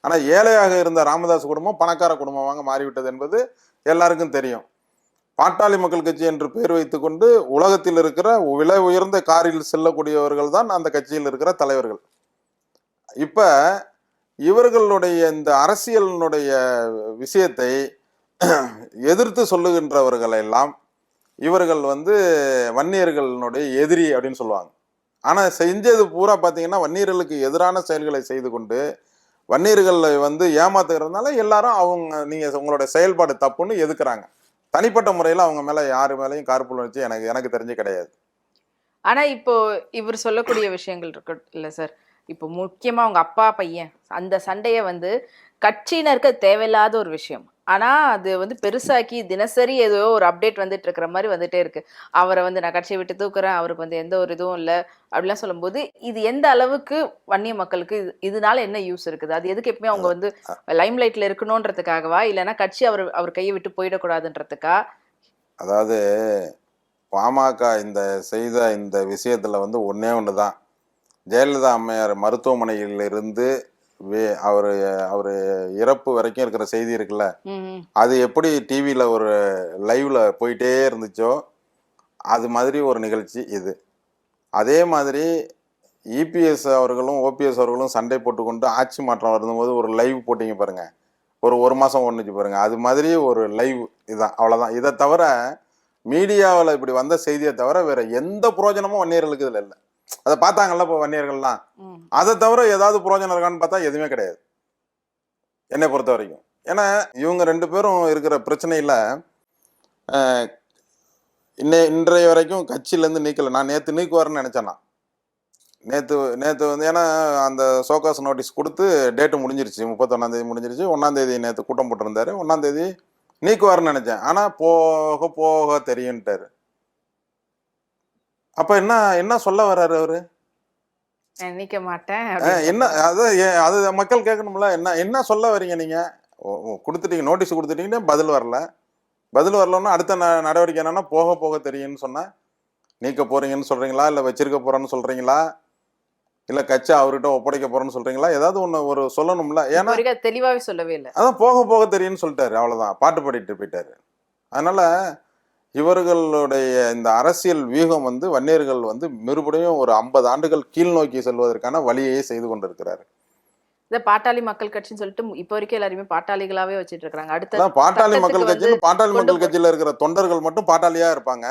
ஆனா ஏழையாக இருந்த ராமதாஸ் குடும்பம் பணக்கார குடும்பமாக மாறிவிட்டது என்பது எல்லாருக்கும் தெரியும். பாட்டாளி மக்கள் கட்சி என்று பெயர் வைத்துக் கொண்டு உலகத்தில் இருக்கிற விலை உயர்ந்த காரில் செல்லக்கூடியவர்கள் தான் அந்த கட்சியில் இருக்கிற தலைவர்கள். இப்ப இவர்களுடைய இந்த அரசியலினுடைய விஷயத்தை எதிர்த்து சொல்லுகின்றவர்கள் எல்லாம் இவர்கள் வந்து வன்னியர்களுடைய எதிரி அப்படின்னு சொல்லுவாங்க. ஆனால் செஞ்சது பூரா பார்த்தீங்கன்னா வன்னியர்களுக்கு எதிரான செயல்களை செய்து கொண்டு வன்னியர்களை வந்து ஏமாத்துகிறதுனால எல்லாரும் நீங்கள் உங்களோட செயல்பாடு தப்புன்னு எதுக்குறாங்க. தனிப்பட்ட முறையில் அவங்க மேலே யாரு மேலேயும் கார்புல் வச்சு எனக்கு தெரிஞ்சு கிடையாது. ஆனா இப்போ இவர் சொல்லக்கூடிய விஷயங்கள் இருக்கு இல்ல சார், இப்போ முக்கியமா உங்க அப்பா பையன் அந்த சண்டைய வந்து கட்சியினருக்கு தேவையில்லாத ஒரு விஷயம். ஆனா அது வந்து பெருசாக்கி தினசரி ஏதோ ஒரு அப்டேட் வந்துட்டு இருக்கிற மாதிரி வந்துட்டே இருக்கு. அவரை வந்து நான் கட்சியை விட்டு தூக்குறேன், அவருக்கு வந்து எந்த ஒரு இதுவும் இல்லை அப்படிலாம் சொல்லும்போது இது எந்த அளவுக்கு வன்னிய மக்களுக்கு இதனால என்ன யூஸ் இருக்குது? அது எதுக்கு எப்பவுமே அவங்க வந்து லைம் லைட்ல இருக்கணும்ன்றதுக்காகவா, இல்லைன்னா கட்சி அவர் கையை விட்டு போயிடக்கூடாதுன்றதுக்கா? அதாவது பாமக செய்த இந்த விஷயத்துல வந்து ஒன்னே ஒண்ணுதான். ஜெயலலிதா அம்மையார் மருத்துவமனையிலிருந்து அவரு இறப்பு வரைக்கும் இருக்கிற செய்தி இருக்குல்ல, அது எப்படி டிவியில ஒரு லைவ்ல போயிட்டே இருந்துச்சோ அது மாதிரி ஒரு நிகழ்ச்சி இது. அதே மாதிரி இபிஎஸ் அவர்களும் ஓபிஎஸ் அவர்களும் சண்டை போட்டுக்கொண்டு ஆட்சி மாற்றம் வரும்போது ஒரு லைவ் போட்டிங்க பாருங்க, ஒரு மாசம் ஒன்றுச்சு பாருங்க, அது மாதிரி ஒரு லைவ். இதுதான், அவ்வளோதான். இதை தவிர மீடியாவில் இப்படி வந்த செய்தியை தவிர வேற எந்த புரோஜனமும் வன்னியர்களுக்கு இதில் இல்லை. அதை பார்த்தாங்கல்ல இப்போ வன்னியர்கள்லாம், அதை தவிர ஏதாவது புரோஜனம் இருக்கான்னு பார்த்தா எதுவுமே கிடையாது என்னை பொறுத்த வரைக்கும். ஏன்னா இவங்க ரெண்டு பேரும் இருக்கிற பிரச்சனையில் இன்றைய வரைக்கும் கட்சியிலேருந்து நீக்கலை. நான் நேற்று நீக்குவார்னு நினச்சேன்னா, நேற்று வந்து ஏன்னா அந்த சோகாஸ் நோட்டீஸ் கொடுத்து டேட்டு முடிஞ்சிருச்சு, 31 முடிஞ்சிருச்சு. 1 நேற்று கூட்டம் போட்டிருந்தாரு, 1 நீக்குவார்னு நினைச்சேன். ஆனால் போக போக தெரியுன்ட்டாரு. அப்ப என்ன சொல்ல வர்றாரு அவரு? நீக்க மாட்டேன் என்ன அது மக்கள் கேட்கணும்ல, என்ன சொல்ல வரீங்க நீங்க? கொடுத்துட்டீங்க, நோட்டீஸ் கொடுத்துட்டீங்கன்னா பதில் வரலன்னா அடுத்த நடவடிக்கை என்னன்னா போக போக தெரியும்னு சொன்னா நீக்க போறீங்கன்னு சொல்றீங்களா, இல்லை வச்சிருக்க போறேன்னு சொல்றீங்களா, இல்ல கட்சி அவர்கிட்ட ஒப்படைக்க போறேன்னு சொல்றீங்களா? ஏதாவது ஒண்ணு சொல்லணும்ல. ஏன்னா தெளிவாவே சொல்லவே இல்லை. அதான் போக போக தெரியும்னு சொல்லிட்டாரு, அவ்வளவுதான். பாட்டு பாடிட்டு போயிட்டாரு. அதனால இவர்களுடைய இந்த அரசியல் வியூகம் வந்து வன்னியர்கள் வந்து மறுபடியும் ஒரு 50 ஆண்டுகள் கீழ் நோக்கி செல்வதற்கான வழியை செய்து கொண்டிருக்கிறாரு. இந்த பாட்டாளி மக்கள் கட்சின்னு சொல்லிட்டு இப்போ வரைக்கும் எல்லாருமே பாட்டாளிகளாவே வச்சிட்டு இருக்காங்க. அடுத்த பாட்டாளி மக்கள் கட்சியில இருக்கிற தொண்டர்கள் மட்டும் பாட்டாளியா இருப்பாங்க,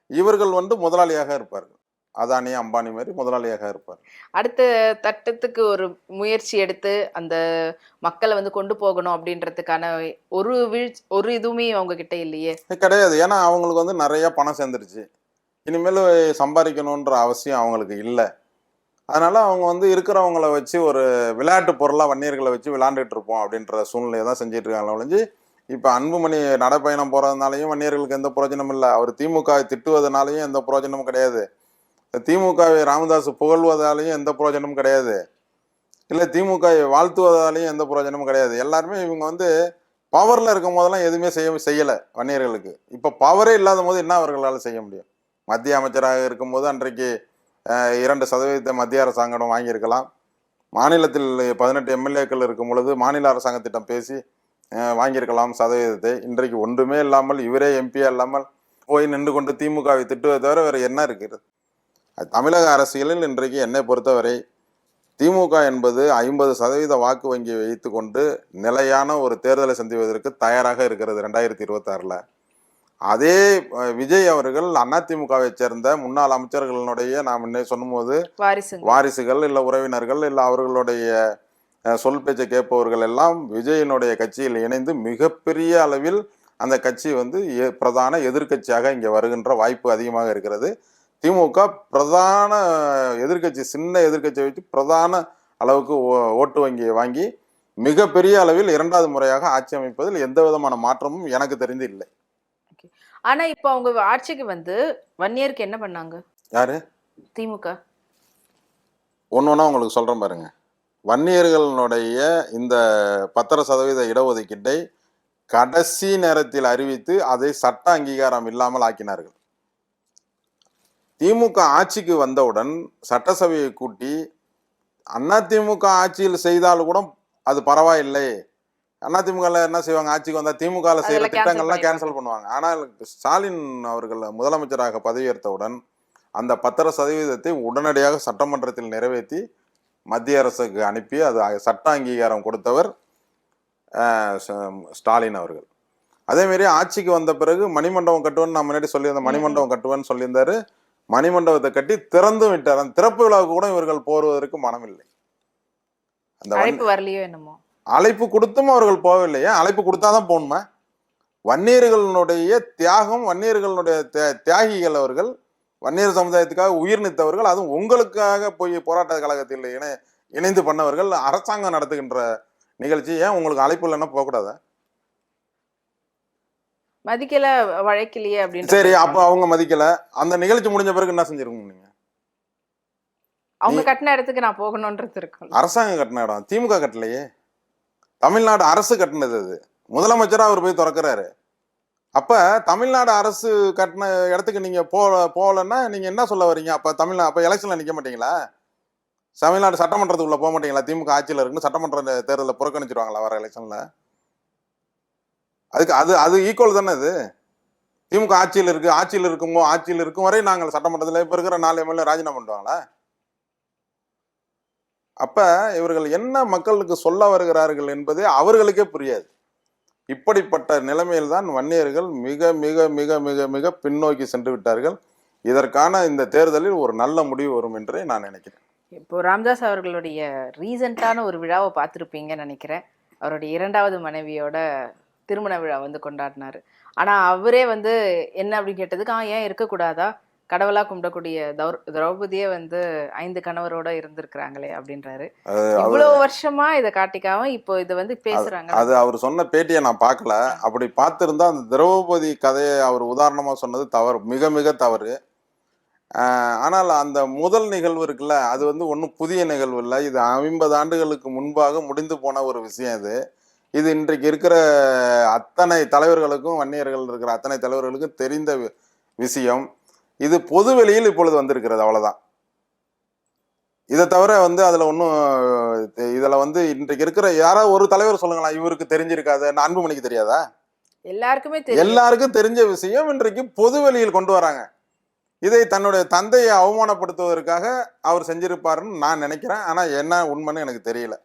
இவர்கள் வந்து முதலாளியாக இருப்பார்கள். அதானி அம்பானி மாதிரி முதலாளியாக இருப்பார். அடுத்த தட்டத்துக்கு ஒரு முயற்சி எடுத்து அந்த மக்களை வந்து கொண்டு போகணும் அப்படின்றதுக்கான ஒரு இதுவுமே அவங்க கிட்ட இல்லையே. கிடையாது. ஏன்னா அவங்களுக்கு வந்து நிறைய பணம் சேர்ந்துருச்சு, இனிமேல் சம்பாதிக்கணுன்ற அவசியம் அவங்களுக்கு இல்லை. அதனால அவங்க வந்து இருக்கிறவங்கள வச்சு ஒரு விளையாட்டு பொருளாக வன்னியர்களை வச்சு விளையாண்டுட்டு இருப்போம் அப்படின்ற சூழ்நிலையை தான் செஞ்சிட்டு இருக்காங்க ஒழிஞ்சு இப்போ அன்புமணி நடைப்பயணம் போகிறதுனாலையும் வன்னியர்களுக்கு எந்த பிரயோஜனமும் இல்லை, அவர் திமுகவை திட்டுவதனாலையும் எந்த பிரயோஜனமும் கிடையாது, திமுகவை ராமதாஸ் புகழ்வதாலையும் எந்த பிரயோஜனமும் கிடையாது, இல்லை திமுகவை வாழ்த்துவதாலையும் எந்த பிரயோஜனமும் கிடையாது. எல்லாருமே இவங்க வந்து பவரில் இருக்கும் போதெல்லாம் எதுவுமே செய்யலை வன்னியர்களுக்கு. இப்போ பவரே இல்லாத போது என்ன அவர்களால் செய்ய முடியும்? மத்திய அமைச்சராக இருக்கும்போது அன்றைக்கு 2% மத்திய அரசாங்கம் வாங்கியிருக்கலாம். மாநிலத்தில் 18 எம்எல்ஏக்கள் இருக்கும் பொழுது மாநில அரசாங்கத்திடம் பேசி வாங்கியிருக்கலாம் சதவீதத்தை. இன்றைக்கு ஒன்றுமே இல்லாமல் இவரே எம்பியா இல்லாமல் போய் நின்று கொண்டு திமுகவை திட்டுவதை தவிர வேறு என்ன இருக்கிறது? தமிழக அரசியலில் இன்றைக்கு என்னை பொறுத்தவரை திமுக என்பது 50% வாக்கு வங்கியை வைத்து கொண்டு நிலையான ஒரு தேர்தலை சந்திப்பதற்கு தயாராக இருக்கிறது 2026. அதே விஜய் அவர்கள் அதிமுகவை சேர்ந்த முன்னாள் அமைச்சர்களுடைய நாம் முன்னே சொன்னும்போது வாரிசுகள் இல்லை உறவினர்கள் இல்லை அவர்களுடைய சொல் பேச்சை கேட்பவர்கள் எல்லாம் விஜயனுடைய கட்சியில் இணைந்து மிகப்பெரிய அளவில் அந்த கட்சி வந்து பிரதான எதிர்கட்சியாக இங்கே வருகின்ற வாய்ப்பு அதிகமாக இருக்கிறது. திமுக பிரதான எதிர்கட்சி, சின்ன எதிர்கட்சியை வச்சு பிரதான அளவுக்கு ஓட்டு வங்கியை வாங்கி மிகப்பெரிய அளவில் 2வது முறையாக ஆட்சி அமைப்பதில் எந்த விதமான மாற்றமும் எனக்கு தெரிந்து இல்லை. ஆனா இப்ப அவங்க ஆட்சிக்கு வந்து வன்னியருக்கு என்ன பண்ணாங்க? யாரு? திமுக. ஒன்னொன்னா உங்களுக்கு சொல்றேன் பாருங்க. வன்னியர்களுடைய இந்த 10% இடஒதுக்கீட்டை கடைசி நேரத்தில் அறிவித்து அதை சட்ட அங்கீகாரம் இல்லாமல் ஆக்கினார்கள். திமுக ஆட்சிக்கு வந்தவுடன் சட்டசபையை கூட்டி அதிமுக ஆட்சியில் செய்தாலும் கூட அது பரவாயில்லை, அதிமுக என்ன செய்வாங்க, ஆட்சிக்கு வந்தா திமுக செய்யற திட்டங்கள்லாம் கேன்சல் பண்ணுவாங்க. ஆனால் ஸ்டாலின் அவர்கள் முதலமைச்சராக பதவியேற்றவுடன் அந்த 10% உடனடியாக சட்டமன்றத்தில் நிறைவேற்றி மத்திய அரசுக்கு அனுப்பி அது சட்ட அங்கீகாரம் கொடுத்தவர் ஸ்டாலின் அவர்கள். அதே மாதிரி ஆட்சிக்கு வந்த பிறகு மணிமண்டபம் கட்டுவேன்னு நான் முன்னாடி சொல்லியிருந்தேன், மணிமண்டபம் கட்டுவேன்னு சொல்லியிருந்தாரு. மணிமண்டபத்தை கட்டி திறந்தும் விட்டார். அந்த திறப்பு விழாவுக்கு கூட இவர்கள் போவதற்கு மனமில்லை. அந்த அழைப்பு வரலையோ என்னமோ. அழைப்பு கொடுத்தும் அவர்கள் போகவில்லையே. அழைப்பு கொடுத்தாதான் போகணுமா? வன்னியர்களுடைய தியாகம், வன்னியர்களுடைய தியாகிகள் அவர்கள், வன்னியர் சமுதாயத்துக்காக உயிர் நீத்தவர்கள், அதுவும் உங்களுக்காக போய் போராட்ட கழகத்தில் இணைந்து பண்ணவர்கள். அரசாங்கம் நடத்துகின்ற நிகழ்ச்சி ஏன் உங்களுக்கு அழைப்பு இல்லைன்னா போகக்கூடாதா? மதிக்கல, வழக்கிலேயே அப்படின்னு. சரி, அப்ப அவங்க மதிக்கல. அந்த நிகழ்ச்சி முடிஞ்ச பிறகு என்ன செஞ்சிருக்கணும் நீங்க? அவங்க கட்டின இடத்துக்கு நான் போகணும்ன்றது இருக்கும். அரசாங்கம் கட்டின இடம், திமுக கட்டலையே. தமிழ்நாடு அரசு கட்டினது. அது முதலமைச்சரா அவர் போய் திறக்கிறாரு. அப்ப தமிழ்நாடு அரசு கட்டின இடத்துக்கு நீங்க போகலன்னா நீங்க என்ன சொல்ல வரீங்க? அப்ப எலெக்ஷன்ல நிக்க மாட்டீங்களா? தமிழ்நாடு சட்டமன்றத்துக்குள்ள போக மாட்டீங்களா? திமுக ஆட்சியில் இருக்குன்னு சட்டமன்ற தேர்தலில் புறக்கணிச்சிருவாங்களா வர எலெக்ஷன்ல? அதுக்கு அது ஈக்குவல் தானே. இது திமுக ஆட்சியில் இருக்கும் வரை நாங்கள் சட்டமன்றத்தில் இப்ப இருக்கிற 4 எம்எல்ஏ ராஜினாமா பண்ணுவாங்களா? அப்ப இவர்கள் என்ன மக்களுக்கு சொல்ல வருகிறார்கள் என்பதே அவர்களுக்கே புரியாது. இப்படிப்பட்ட நிலைமையில் தான் வன்னியர்கள் மிக மிக மிக மிக மிக பின்னோக்கி சென்று விட்டார்கள். இதற்கான இந்த தேர்தலில் ஒரு நல்ல முடிவு வரும் என்றே நான் நினைக்கிறேன். இப்போ ராமதாஸ் அவர்களுடைய ரீசெண்டான ஒரு விழாவை பார்த்துருப்பீங்கன்னு நினைக்கிறேன். அவருடைய 2வது மனைவியோட திருமண விழா கொண்டாடினாரு. ஆனா அவரே என்ன அப்படின்னு கேட்டதுக்கு, ஏன் இருக்கக்கூடாதா, கடவுளா கும்பிடக்கூடிய திரௌபதியே 5 கணவரோட இருந்திருக்கிறாங்களே அப்படின்றாரு. இவ்வளவு வருஷமா இதை காட்டிக்காம இப்போ இதை பேசுறாங்க. அது அவர் சொன்ன பேட்டியை நான் பார்க்கல. அப்படி பார்த்திருந்தா அந்த திரௌபதி கதையை அவர் உதாரணமா சொன்னது தவறு, மிக மிக தவறு. ஆனால் அந்த முதல் நிகழ்வு இருக்குல்ல, அது ஒன்றும் புதிய நிகழ்வு இல்லை. இது 50 ஆண்டுகளுக்கு முன்பாக முடிந்து போன ஒரு விஷயம். இது இன்றைக்கு இருக்கிற அத்தனை தலைவர்களுக்கும், வன்னியர்கள் இருக்கிற அத்தனை தலைவர்களுக்கும் தெரிந்த விஷயம். இது பொது வெளியில் இப்பொழுது வந்திருக்கிறது, அவ்வளவுதான். இதை தவிர அதுல ஒன்றும் இதுல இன்றைக்கு இருக்கிற யாராவது ஒரு தலைவர் சொல்லுங்களா இவருக்கு தெரிஞ்சிருக்காது, அன்புமணிக்கு தெரியாதா? எல்லாருக்கும் தெரிஞ்ச விஷயம் இன்றைக்கு பொது வெளியில் கொண்டு வராங்க. இதை தன்னுடைய தந்தையை அவமானப்படுத்துவதற்காக அவர் செஞ்சிருப்பாருன்னு நான் நினைக்கிறேன். ஆனா என்ன உண்மைன்னு எனக்கு தெரியல.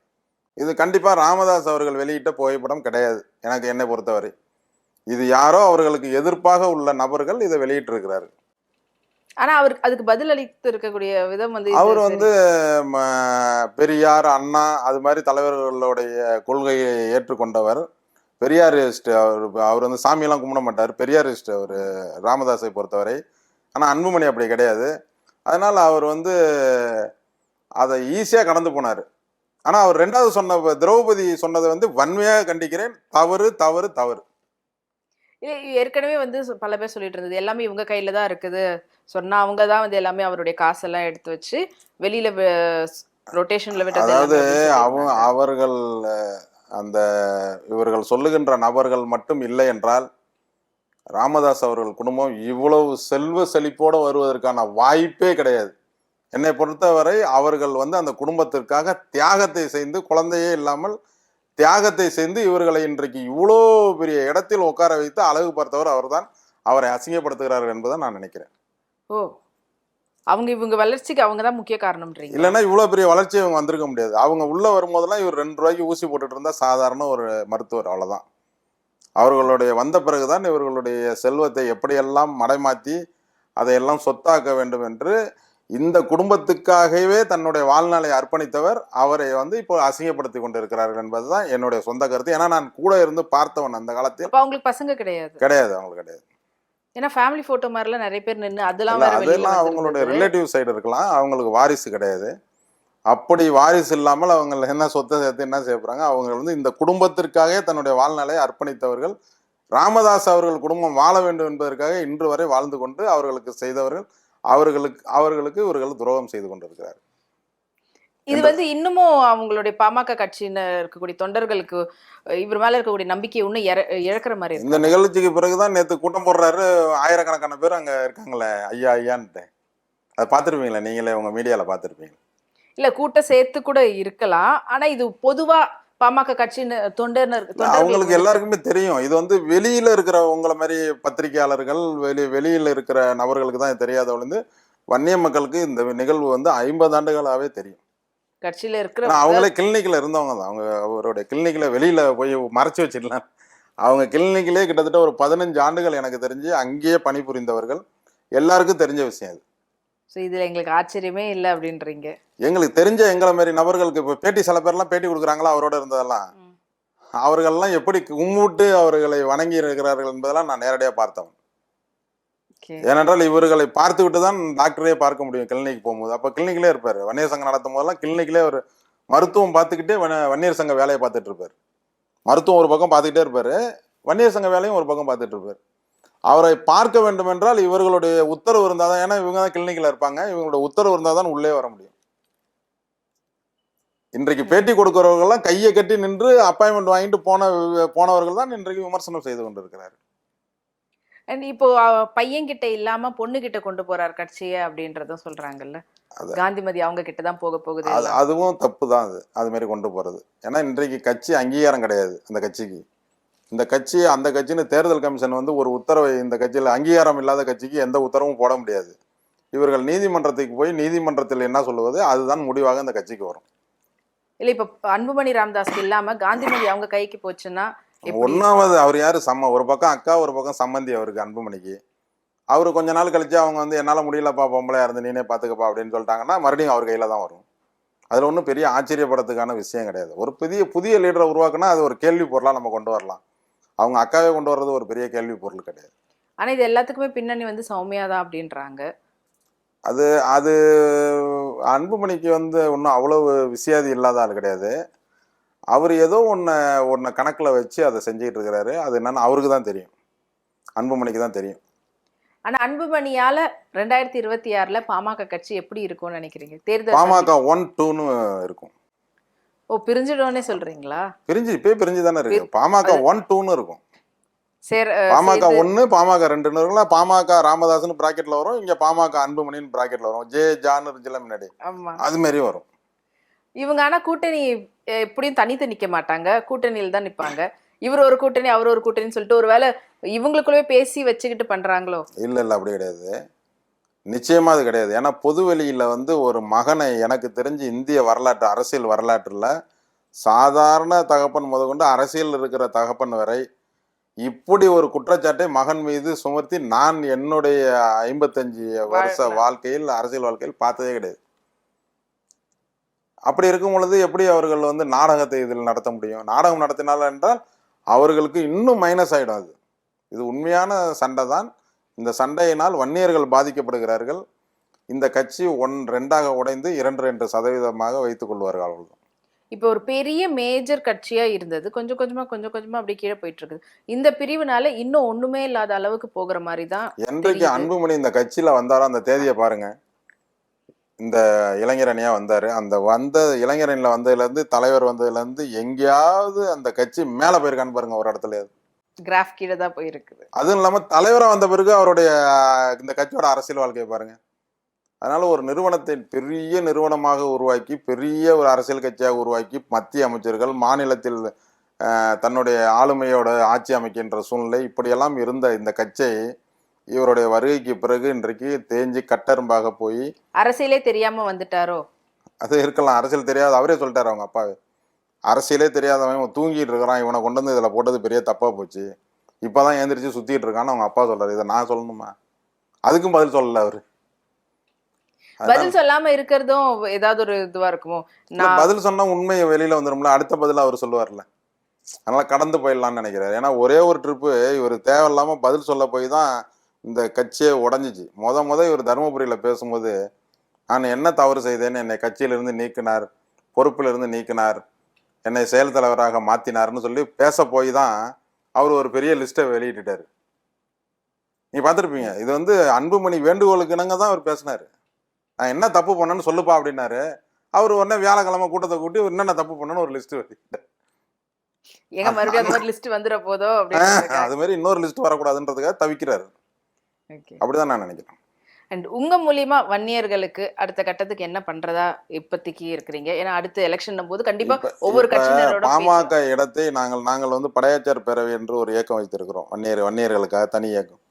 இது கண்டிப்பா ராமதாஸ் அவர்கள் வெளியிட்ட புகைப்படம் கிடையாது என்னை பொறுத்தவரை. இது யாரோ அவர்களுக்கு எதிர்ப்பாக உள்ள நபர்கள் இதை வெளியிட்டு இருக்கிறாரு. ஆனா அவருக்கு அதுக்கு பதில் அளித்து இருக்கக்கூடிய விதம் அவர் பெரியார், அண்ணா அது மாதிரி தலைவர்களுடைய கொள்கையை ஏற்றுக்கொண்டவர். பெரியாரிஸ்ட். அவர் சாமியெல்லாம் கும்பிட மாட்டார். பெரியாரிஸ்ட் அவர் ராமதாஸை பொறுத்தவரை. ஆனா அன்புமணி அப்படி கிடையாது. அதனால அவர் அதை ஈஸியா கடந்து போனாரு. ஆனா அவர் 2வது சொன்ன திரௌபதி சொன்னதை வன்மையாக கண்டிக்கிறேன். தவறு தவறு தவறு. ஏற்கனவே பல பேர் சொல்லிட்டு இருந்தது எல்லாமே இவங்க கையில தான் இருக்குது. சொன்னா அவங்க தான் எல்லாமே அவருடைய காசெல்லாம் எடுத்து வச்சு வெளியில ரொட்டேஷன்ல விட்டது. அதாவது அவர்கள் அந்த இவர்கள் சொல்லுகின்ற நபர்கள் மட்டும் இல்லை என்றால் ராமதாஸ் அவர்கள் குடும்பம் இவ்வளவு செல்வ செழிப்போடு வருவதற்கான வாய்ப்பே கிடையாது. என்னை பொறுத்தவரை அவர்கள் அந்த குடும்பத்திற்காக தியாகத்தை செய்து, குழந்தையே இல்லாமல் தியாகத்தை செய்து இவர்களை இன்றைக்கு இவ்வளோ பெரிய இடத்தில் உட்கார வைத்து அழகு பார்த்தவர் அவர்தான். அவரை அசிங்கப்படுத்துகிறார்கள் என்பதை நான் நினைக்கிறேன். ஓ, இவங்க வளர்ச்சிக்கு அவங்க தான் முக்கிய காரணம்ன்றீங்க? இல்லைன்னா இவ்வளோ பெரிய வளர்ச்சி அவங்க வந்திருக்க முடியாது. அவங்க உள்ள வரும்போதெல்லாம் இவர் 2 ரூபாய்க்கு ஊசி போட்டுட்டு இருந்தா சாதாரண ஒரு மருத்துவர், அவ்வளவுதான். அவர்களுடைய வந்த பிறகுதான் இவர்களுடைய செல்வத்தை எப்படியெல்லாம் மடைமாற்றி அதையெல்லாம் சொத்தாக்க வேண்டும் என்று இந்த குடும்பத்துக்காகவே தன்னுடைய வாழ்நாளை அர்ப்பணித்தவர் அவரை இப்போ அசிங்கப்படுத்தி கொண்டிருக்கிறார்கள் என்பதுதான் என்னுடைய சொந்த கருத்து. ஏன்னா நான் கூட இருந்து பார்த்தவன் அந்த காலத்தில். அவங்களுக்கு பசங்க கிடையாது? அவங்களுக்கு கிடையாது. ஏன்னா ஃபேமிலி போட்டோ மாதிரிலாம் நிறைய பேர் நின்று அதெல்லாம் அவங்களுடைய ரிலேட்டிவ் சைடு இருக்கலாம். அவங்களுக்கு வாரிசு கிடையாது. அப்படி வாரிசு இல்லாமல் அவங்க என்ன சொத்தை சேர்த்து என்ன செய்ய போறாங்க? அவங்க இந்த குடும்பத்திற்காக தன்னுடைய வாழ்நாளை அர்ப்பணித்தவர்கள். ராமதாஸ் அவர்கள் குடும்பம் வாழ வேண்டும் என்பதற்காக இன்று வரை வாழ்ந்து கொண்டு அவர்களுக்கு செய்தவர்கள். அவர்களுக்கு இவர்கள் துரோகம் செய்து கொண்டிருக்கிறார். இது இன்னமும் அவங்களுடைய பாமக கட்சியினர் இருக்கக்கூடிய தொண்டர்களுக்கு இவர் மேல இருக்கக்கூடிய நம்பிக்கையை இன்னும் இழக்கிற மாதிரி. இந்த நிகழ்ச்சிக்கு பிறகுதான் நேற்று கூட்டம் போடுறாரு. ஆயிரக்கணக்கான பேர் அங்க இருக்காங்களே, ஐயா ஐயான்ட்டு. அதை பார்த்துருப்பீங்களா நீங்களே? உங்க மீடியால பார்த்துருப்பீங்க. இல்ல, கூட்டம் சேர்த்து கூட இருக்கலாம். ஆனா இது பொதுவா பாமக கட்சியின் தொண்டர் அவங்களுக்கு எல்லாருக்குமே தெரியும். இது வெளியில இருக்கிற உங்களை மாதிரி பத்திரிகையாளர்கள், வெளியில இருக்கிற நபர்களுக்கு தான் தெரியாத வன்னிய மக்களுக்கு இந்த நிகழ்வு 50 ஆண்டுகளாவே தெரியும். கட்சியில இருக்கிற அவங்களே கிளினிக்ல இருந்தவங்க தான். அவங்க அவருடைய கிளினிக்ல வெளியில போய் மறைச்சு வச்சிடலாம். அவங்க கிளினிக்கிலே கிட்டத்தட்ட ஒரு 15 ஆண்டுகள் எனக்கு தெரிஞ்சு அங்கேயே பணிபுரிந்தவர்கள். எல்லாருக்கும் தெரிஞ்ச விஷயம் அது. ஸோ இதுல எங்களுக்கு ஆச்சரியமே இல்லை அப்படின்றீங்க. எங்களுக்கு தெரிஞ்ச எங்களை மாதிரி நபர்களுக்கு இப்போ பேட்டி சில பேர்லாம் பேட்டி கொடுக்குறாங்களா அவரோட இருந்ததெல்லாம், அவர்கள்லாம் எப்படி கும்பிட்டு அவர்களை வணங்கி இருக்கிறார்கள் என்பதெல்லாம் நான் நேரடியாக பார்த்தவன். ஓகே. ஏனென்றால் இவர்களை பார்த்து விட்டு தான் டாக்டரே பார்க்க முடியும் கிளினிக் போகும்போது. அப்போ கிளினிக்லேயே இருப்பார். வன்னியர் சங்கம் நடத்தும் போதெல்லாம் கிளினிக்லேயே ஒரு மருத்துவம் பார்த்துக்கிட்டே வன்னியர் சங்க வேலையை பார்த்துட்டு இருப்பார். மருத்துவம் ஒரு பக்கம் பார்த்துக்கிட்டே இருப்பார், வன்னியர் சங்க வேலையும் ஒரு பக்கம் பார்த்துட்டு இருப்பார். அவரை பார்க்க வேண்டும் என்றால் இவர்களுடைய உத்தரவு இருந்தால் தான், ஏன்னா இவங்க தான் கிளினிக்கில் இருப்பாங்க, இவங்களுடைய உத்தரவு இருந்தால் தான் உள்ளே வர முடியும். இன்றைக்கு பேட்டி கொடுக்கிறவர்கள்லாம் கையை கட்டி நின்று அப்பாயின்மெண்ட் வாங்கிட்டு போனவர்கள் தான் இன்றைக்கு விமர்சனம் செய்து கொண்டிருக்கிறார். அண்ட் இப்போ பையன்கிட்ட இல்லாம பொண்ணுகிட்ட கொண்டு போறார் கட்சியை அப்படின்றதும் சொல்றாங்கல்ல. காந்திமதி அவங்க கிட்ட தான் போக போகுது. அதுவும் தப்பு தான். அது மாதிரி கொண்டு போறது. ஏன்னா இன்றைக்கு கட்சி அங்கீகாரம் கிடையாது அந்த கட்சிக்கு. இந்த கட்சி அந்த கட்சின்னு தேர்தல் கமிஷன் வந்து ஒரு உத்தரவை, இந்த கட்சியில் அங்கீகாரம் இல்லாத கட்சிக்கு எந்த உத்தரவும் போட முடியாது. இவர்கள் நீதிமன்றத்துக்கு போய் நீதிமன்றத்தில் என்ன சொல்லுவது அதுதான் முடிவாக இந்த கட்சிக்கு வரும். இல்ல இப்ப அன்புமணி ராமதாஸ்க்கு இல்லாம காந்திமதி அவங்க கைக்கு போச்சுன்னா ஒன்னாவது அவர் யாரு ஒரு பக்கம் அக்கா, ஒரு பக்கம் சம்பந்தி அவருக்கு அன்புமணிக்கு. அவரு கொஞ்ச நாள் கழிச்சு அவங்க வந்து என்னால முடியலப்பா, பொம்பளையா இருந்து நீனே பாத்துக்கப்பா அப்படின்னு சொல்லிட்டாங்கன்னா மறுபடியும் அவர் கையில தான் வரும். அதுல ஒன்றும் பெரிய ஆச்சரியப்படுறதுக்கான விஷயம் கிடையாது. ஒரு புதிய லீடரை உருவாக்குனா அது ஒரு கேள்வி பொருளா நம்ம கொண்டு வரலாம். அவங்க அக்காவே கொண்டு வர்றது ஒரு பெரிய கேள்வி பொருள் கிடையாது. ஆனா இது எல்லாத்துக்குமே பின்னணி வந்து சௌமியா தான் அப்படின்றாங்க. அது அன்புமணிக்கு வந்து ஒன்றும் அவ்வளவு விசியாதி இல்லாத ஆள் கிடையாது. அவர் ஏதோ ஒன்றை கணக்கில் வச்சு அதை செஞ்சுக்கிட்டு இருக்கிறாரு. அது என்னன்னு அவருக்கு தான் தெரியும், அன்புமணிக்கு தான் தெரியும். ஆனா அன்புமணியால 2026 பாமக கட்சி எப்படி இருக்கும்னு நினைக்கிறீங்க? தேர்தல் பாமக 1-2ன்னு இருக்கும். ஓ, பிரிஞ்சிடும்னே சொல்றீங்களா? பிரிஞ்சு தானே இருக்கு. பாமக 1-2ன்னு இருக்கும். பாமக 1, பாமக 2ன்னு இருக்குல்ல. பாமக ராமதாஸ்னு பிராக்கெட்ல வரும், இங்க பாமக அன்புமணின்னு பிராக்கெட்ல வரும். ஜான்னு இருந்துச்சுல முன்னாடி, அது மாதிரி வரும். இவங்க ஆனா கூட்டணி எப்படியும் தனித்து நிக்க மாட்டாங்க, கூட்டணியில் தான் நிப்பாங்க. இவர் ஒரு கூட்டணி அவர் ஒரு கூட்டணின்னு சொல்லிட்டு ஒருவேளை இவங்களுக்குள்ளே பேசி வச்சுக்கிட்டு பண்றாங்களோ? இல்ல அப்படி கிடையாது, நிச்சயமா அது கிடையாது. ஏன்னா பொது வெளியில வந்து ஒரு மகனை, எனக்கு தெரிஞ்சு இந்திய வரலாற்று அரசியல் வரலாற்றுல சாதாரண தகப்பன் முதற்கொண்டு அரசியல் இருக்கிற தகப்பன் வரை இப்படி ஒரு குற்றச்சாட்டை மகன் மீது சுமத்தி நான் என்னுடைய 55 வருஷ வாழ்க்கையில், அரசியல் வாழ்க்கையில் பார்த்ததே கிடையாது. அப்படி இருக்கும் பொழுது எப்படி அவர்கள் வந்து நாடகத்தை இதில் நடத்த முடியும்? நாடகம் நடத்தினால என்றால் அவர்களுக்கு இன்னும் மைனஸ் ஆகிடும். இது உண்மையான சண்டை தான். இந்த சண்டையினால் வன்னியர்கள் பாதிக்கப்படுகிறார்கள். இந்த கட்சி 1-2ஆக உடைந்து 2% வைத்துக் கொள்வார்கள். அவர்கள் இப்போ ஒரு பெரிய மேஜர் கட்சியா இருந்தது, கொஞ்சம் கொஞ்சமா அப்படி கீழே போயிட்டு இருக்குது. இந்த பிரிவுனால இன்னும் ஒண்ணுமே இல்லாத அளவுக்கு போகிற மாதிரி தான். என்றைக்கு அன்புமணி இந்த கட்சியில வந்தாரோ அந்த தேதியை பாருங்க. இந்த இளைஞரணியா வந்தாரு. அந்த வந்த இளைஞரணியில வந்ததுல இருந்து, தலைவர் வந்ததுல இருந்து எங்கேயாவது அந்த கட்சி மேல போயிருக்கான்னு பாருங்க. ஒரு இடத்துல கிராஃப் கீழே தான் போயிருக்குது. அதுவும் இல்லாம தலைவரா வந்த பிறகு அவருடைய இந்த கட்சியோட அரசியல் வாழ்க்கையை பாருங்க. அதனால ஒரு நிறுவனத்தை பெரிய நிறுவனமாக உருவாக்கி, பெரிய ஒரு அரசியல் கட்சியாக உருவாக்கி, மத்திய அமைச்சர்கள் மாநிலத்தில் தன்னுடைய ஆளுமையோட ஆட்சி அமைக்கின்ற சூழ்நிலை இப்படியெல்லாம் இருந்த இந்த கட்சியை இவருடைய வருகைக்கு பிறகு இன்றைக்கு தேஞ்சு கட்டரும்பாக போய் அரசியலே தெரியாம வந்துட்டாரோ? அது இருக்கலாம். அரசியல் தெரியாது, அவரே சொல்லிட்டாரு அவங்க அப்பாவே. அரசியலே தெரியாதவன் தூங்கிட்டு இருக்கிறான், இவனை கொண்டு வந்து இதில் போட்டது பெரிய தப்பா போச்சு, இப்போதான் ஏந்திரிச்சு சுத்திட்டு இருக்கான்னு அவங்க அப்பா சொல்றாரு. இதை நான் சொல்லணுமா? அதுக்கும் பதில் சொல்லல அவரு. பதில் சொல்லாம இருக்கிறதும் ஏதாவது ஒரு இதுவா இருக்குமோ? பதில் சொன்னா உண்மையை வெளியில வந்துடும்ல, அடுத்த பதில் அவர் சொல்லுவார்ல. அதனால கடந்து போயிடலாம்னு நினைக்கிறாரு. ஏன்னா ஒரே ஒரு ட்ரிப்பு இவர் தேவையில்லாம பதில் சொல்ல போய் தான் இந்த கட்சியே உடஞ்சிச்சு. இவர் தருமபுரியில பேசும்போது, நான் என்ன தவறு செய்தேன்னு என்னை கட்சியிலிருந்து நீக்கினார், பொறுப்பிலிருந்து நீக்கினார், என்னை செயல் தலைவராக மாத்தினார்னு சொல்லி பேச போய் தான் அவர் ஒரு பெரிய லிஸ்ட்டை வெளியிட்டாரு. நீ பார்த்துருப்பீங்க. இது வந்து அன்புமணி வேண்டுகோளுக்கு இணங்க தான் அவர் பேசினாரு. நான் என்ன தப்பு பண்ணேன்னு சொல்லுப்பா அப்படின்னாரு. அவர் உடனே வியாழக்கிழமை கூட்டத்தை கூட்டி என்னென்ன தப்பு பண்ணணும்னு ஒரு லிஸ்ட் வெளியிட்டார். அது மாதிரி இன்னொரு லிஸ்ட் வரக்கூடாதுன்றதுக்காக தவிக்கிறாரு. அப்படிதான் நான் நினைக்கிறேன். அண்ட் உங்க மூலியமா வன்னியர்களுக்கு அடுத்த கட்டத்துக்கு என்ன பண்றதா இப்போதைக்கு இருக்கிறீங்க? ஏன்னா அடுத்த எலெக்ஷன் போது கண்டிப்பா ஒவ்வொரு கட்சியினரோட பாமக இடத்தை நாங்கள் வந்து படையாச்சார் பேரவை என்று ஒரு இயக்கம் வைத்திருக்கிறோம். வன்னியர்களுக்காக தனி இயக்கம்.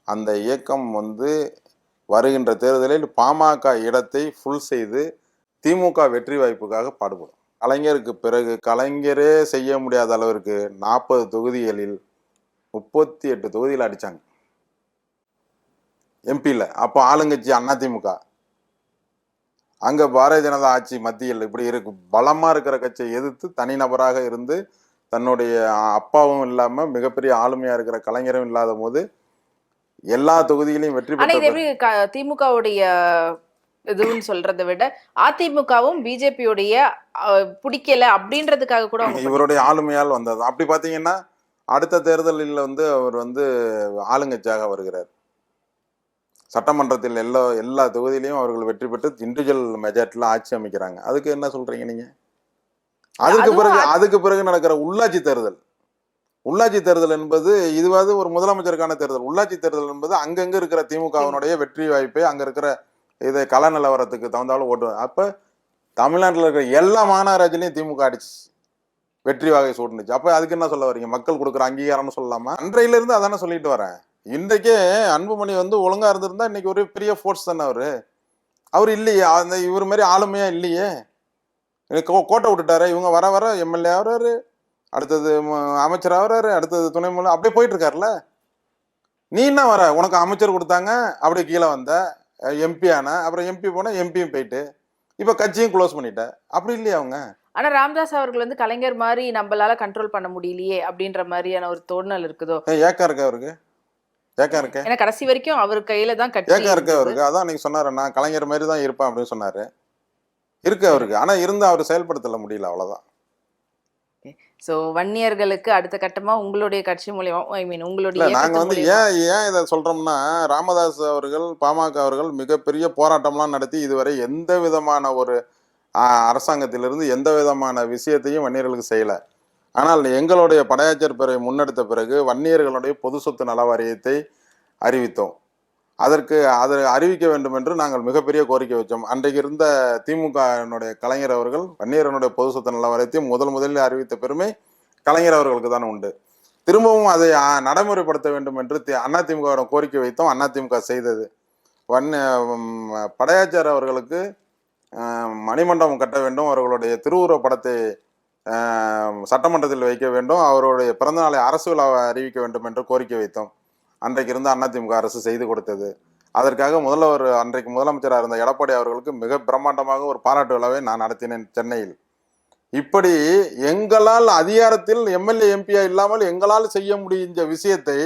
அந்த இயக்கம் வந்து வருகின்ற தேர்தலில் பாமக இடத்தை ஃபுல் செய்து திமுக வெற்றி வாய்ப்புக்காக பாடுபடும். கலைஞருக்கு பிறகு கலைஞரே செய்ய முடியாத அளவிற்கு 40 தொகுதிகளில் 38 தொகுதியில் அடிச்சாங்க எம்பியில். அப்போ ஆளுங்கட்சி அதிமுக. அங்கே பாரதிய ஜனதா ஆட்சி மத்தியில் இப்படி இருக்கு பலமாக இருக்கிற கட்சியை எதிர்த்து தனிநபராக இருந்து தன்னுடைய அப்பாவும் இல்லாமல் மிகப்பெரிய ஆளுமையாக இருக்கிற கலைஞரும் இல்லாத போது எல்லா தொகுதிகளையும் வெற்றி ஆனா இது பெற்ற எப்படி திமுகவுடைய இதுன்னு சொல்றதை விட அதிமுகவும் பிஜேபியோடைய பிடிக்கல அப்படின்றதுக்காக கூட அவங்க இவருடைய ஆளுமையால் வந்தது. அப்படி பார்த்தீங்கன்னா அடுத்த தேர்தலில் வந்து அவர் வந்து ஆளுங்கட்சியாக வருகிறார். சட்டமன்றத்தில் எல்லா தொகுதியிலையும் அவர்கள் வெற்றி பெற்று இண்டிவிஜுவல் மெஜாரிட்டியில் ஆட்சி அமைக்கிறாங்க. அதுக்கு என்ன சொல்றீங்க நீங்க? அதுக்கு பிறகு நடக்கிற உள்ளாட்சி தேர்தல் என்பது இதுவாது ஒரு முதலமைச்சருக்கான தேர்தல். உள்ளாட்சி தேர்தல் என்பது அங்கங்க இருக்கிற திமுகவினுடைய வெற்றி வாய்ப்பை அங்க இருக்கிற இதை கள நிலவரத்துக்கு தகுந்தாலும் ஓட்டுவாங்க. அப்ப தமிழ்நாட்டில் இருக்கிற எல்லா மாநகராட்சியிலையும் திமுக அடிச்சு வெற்றி வாகை சூட்டுனுச்சு. அப்ப அதுக்கு என்ன சொல்ல வரீங்க? மக்கள் கொடுக்குற அங்கீகாரம்னு சொல்லலாமா? அன்றையில இருந்து அதானே சொல்லிட்டு வரேன். இன்றைக்கே அன்புமணி வந்து ஒழுங்கா இருந்திருந்தா இன்னைக்கு ஒரு பெரிய ஃபோர்ஸ் தானே அவர் இல்லையே. அந்த இவர் மாதிரி ஆளுமையா இல்லையே. கோட்டை விட்டுட்டாரு. இவங்க வர வர எம்எல்ஏ ஆகுறாரு, அடுத்தது அமைச்சர் ஆகுறாரு, அடுத்தது துணை முதல்வர், அப்படியே போயிட்டு இருக்காருல்ல. நீ என்ன வர? உனக்கு அமைச்சர் கொடுத்தாங்க, அப்படியே கீழே வந்த எம்பி ஆன, அப்புறம் எம்பி போன, எம்பியும் போயிட்டு இப்ப கட்சியும் க்ளோஸ் பண்ணிட்ட. அப்படி இல்லையா அவங்க? ஆனா ராமதாஸ் அவர்கள் வந்து கலைஞர் மாதிரி நம்மளால கண்ட்ரோல் பண்ண முடியலையே அப்படின்ற மாதிரியான ஒரு தோணல் இருக்குதோ? ஏக்கம் இருக்கு அவருக்கு. ஏக்கம் இருக்கு. ஏன்னா கடைசி வரைக்கும் அவர் கையில தான் கட்சி ஏக்கம் இருக்கு அவருக்கு. அதான் நீங்க சொன்னாரு, நான் கலைஞர் மாதிரி தான் இருப்பேன் அப்படின்னு சொன்னாரு. இருக்கு அவருக்கு. ஆனா இருந்து அவர் செயல்படுத்தல முடியல, அவ்வளவுதான். சோ வன்னியர்களுக்கு அடுத்த கட்டமா உங்களுடைய கட்சி மூலியமா உங்களுடைய நாங்க வந்து ஏன் இதை சொல்றோம்னா, ராமதாஸ் அவர்கள் பாமக அவர்கள் மிகப்பெரிய போராட்டம்லாம் நடத்தி இதுவரை எந்த விதமான ஒரு அரசாங்கத்திலிருந்து எந்த விதமான விஷயத்தையும் வன்னியர்களுக்கு செய்யல. ஆனால் எங்களுடைய படையாச்சர் பிறவை முன்னெடுத்த பிறகு வன்னியர்களுடைய பொது சொத்து நல வாரியத்தை அறிவித்தோம். அதை அறிவிக்க வேண்டும் என்று நாங்கள் மிகப்பெரிய கோரிக்கை வச்சோம். அன்றைக்கு இருந்த திமுக கலைஞர் அவர்கள் வன்னியர்களுடைய பொது சொத்து நல வாரியத்தை முதலில் அறிவித்த பெருமை கலைஞர் அவர்களுக்கு தான் உண்டு. திரும்பவும் அதை நடைமுறைப்படுத்த வேண்டும் என்று அதிமுகவிடம் கோரிக்கை வைத்தோம். அதிமுக செய்தது. படையாச்சார் அவர்களுக்கு மணிமண்டபம் கட்ட வேண்டும், அவர்களுடைய திருவுருவ படத்தை சட்டமன்றத்தில் வைக்க வேண்டும், அவருடைய பிறந்தநாளை அரசு விழாவை அறிவிக்க வேண்டும் என்று கோரிக்கை வைத்தோம். அன்றைக்கு இருந்த அதிமுக அரசு செய்து கொடுத்தது. அதற்காக அன்றைக்கு முதலமைச்சராக இருந்த எடப்பாடி அவர்களுக்கு மிக பிரம்மாண்டமாக ஒரு பாராட்டு விழாவை நான் நடத்தினேன் சென்னையில். இப்படி எங்களால் அதிகாரத்தில் எம்எல்ஏ எம்பியா இல்லாமல் எங்களால் செய்ய முடிஞ்ச விஷயத்தை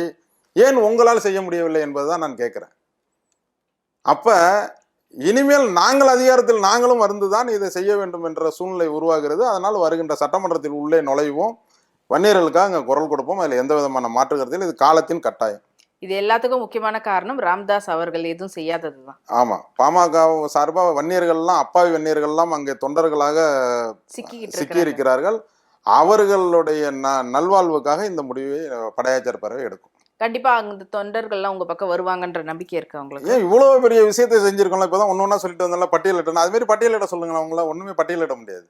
ஏன் உங்களால் செய்ய முடியவில்லை என்பதுதான் நான் கேட்கிறேன். அப்ப இனிமேல் நாங்கள் அதிகாரத்தில் நாங்களும் வந்துதான் இதை செய்ய வேண்டும் என்ற சூழ்நிலை உருவாகிறது. அதனால் வருகின்ற சட்டமன்றத்தில் உள்ளே நுழைவோம், வன்னியர்களுக்காக அங்கே குரல் கொடுப்போம். அதில் எந்த விதமான மாற்று கருத்தில் இது காலத்தின் கட்டாயம். இது எல்லாத்துக்கும் முக்கியமான காரணம் ராமதாஸ் அவர்கள் எதுவும் செய்யாததுதான். ஆமா, பாமக சார்பாக வன்னியர்கள்லாம், அப்பாவி வன்னியர்கள்லாம் அங்கே தொண்டர்களாக சிக்கி இருக்கிறார்கள். அவர்களுடைய நல்வாழ்வுக்காக இந்த முடிவை படையாச்சார் பறவை எடுக்கும். கண்டிப்பா அந்த தொண்டர்கள்லாம் உங்க பக்கம் வருவாங்கன்ற நம்பிக்கை இருக்கு அவங்களுக்கு. ஏன் இவ்வளவு பெரிய விஷயத்தை செஞ்சிருக்கோம்ல, இப்பதான் ஒன்னொன்னா சொல்லிட்டு வந்தால பட்டியலிட்டணும். அது மாதிரி பட்டியலிட சொல்லுங்க. அவங்கள ஒண்ணுமே பட்டியலிட முடியாது.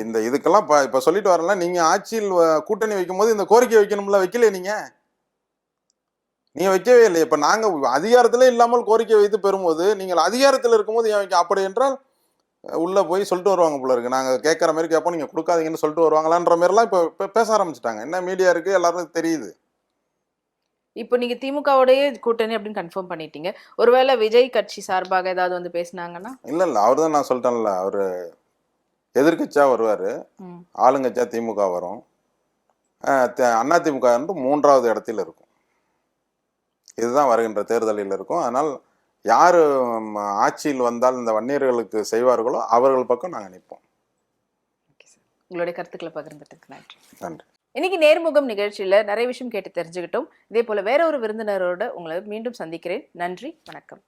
இந்த இதுக்கெல்லாம் இப்ப சொல்லிட்டு வரல. நீங்க ஆட்சியில் கூட்டணி வைக்கும் போது இந்த கோரிக்கை வைக்கணும்ல, வைக்கல. நீங்க வைக்கவே இல்லை. இப்ப நாங்க அதிகாரத்திலே இல்லாமல் கோரிக்கை வைத்து பெறும்போது நீங்கள் அதிகாரத்தில் இருக்கும்போது ஏன் வைக்க? அப்படி என்றால் உள்ள போய் சொல்லிட்டு வருவாங்க போல இருக்கு. நாங்க கேட்கற மாதிரி கேட்போம், நீங்க கொடுக்காதீங்கன்னு சொல்லிட்டு வருவாங்களான்ற மாதிரிலாம் இப்ப பேச ஆரம்பிச்சுட்டாங்க. என்ன மீடியா இருக்கு, எல்லாரும் தெரியுது. இப்போ நீங்க திமுகவுடைய கூட்டணி அப்படின்னு கன்ஃபார்ம் பண்ணிட்டீங்க. ஒருவேளை விஜய் கட்சி சார்பாக ஏதாவது வந்து பேசினாங்கன்னா? இல்ல அவர்தான் நான் சொல்லிட்டேன்ல, அவரு எதிர்கட்சியா வருவாரு, ஆளுங்கட்சியா திமுக வரும். அதிமுக என்று 3வது இடத்தில் இருக்கும். இதுதான் வருகின்ற தேர்தலில் இருக்கும். அதனால் யாரு ஆட்சியில் வந்தால் இந்த வன்னியர்களுக்கு செய்வார்களோ அவர்கள் பக்கம் நாங்கள் நிற்போம். உங்களுடைய கருத்துக்களை பகிர்ந்துட்டு நன்றி. நன்றி. இன்னைக்கு நேர்முகம் நிகழ்ச்சியில நிறைய விஷயம் கேட்டு தெரிஞ்சுக்கிட்டோம். இதே போல வேற ஒரு விருந்தினரோட உங்களை மீண்டும் சந்திக்கிறேன். நன்றி, வணக்கம்.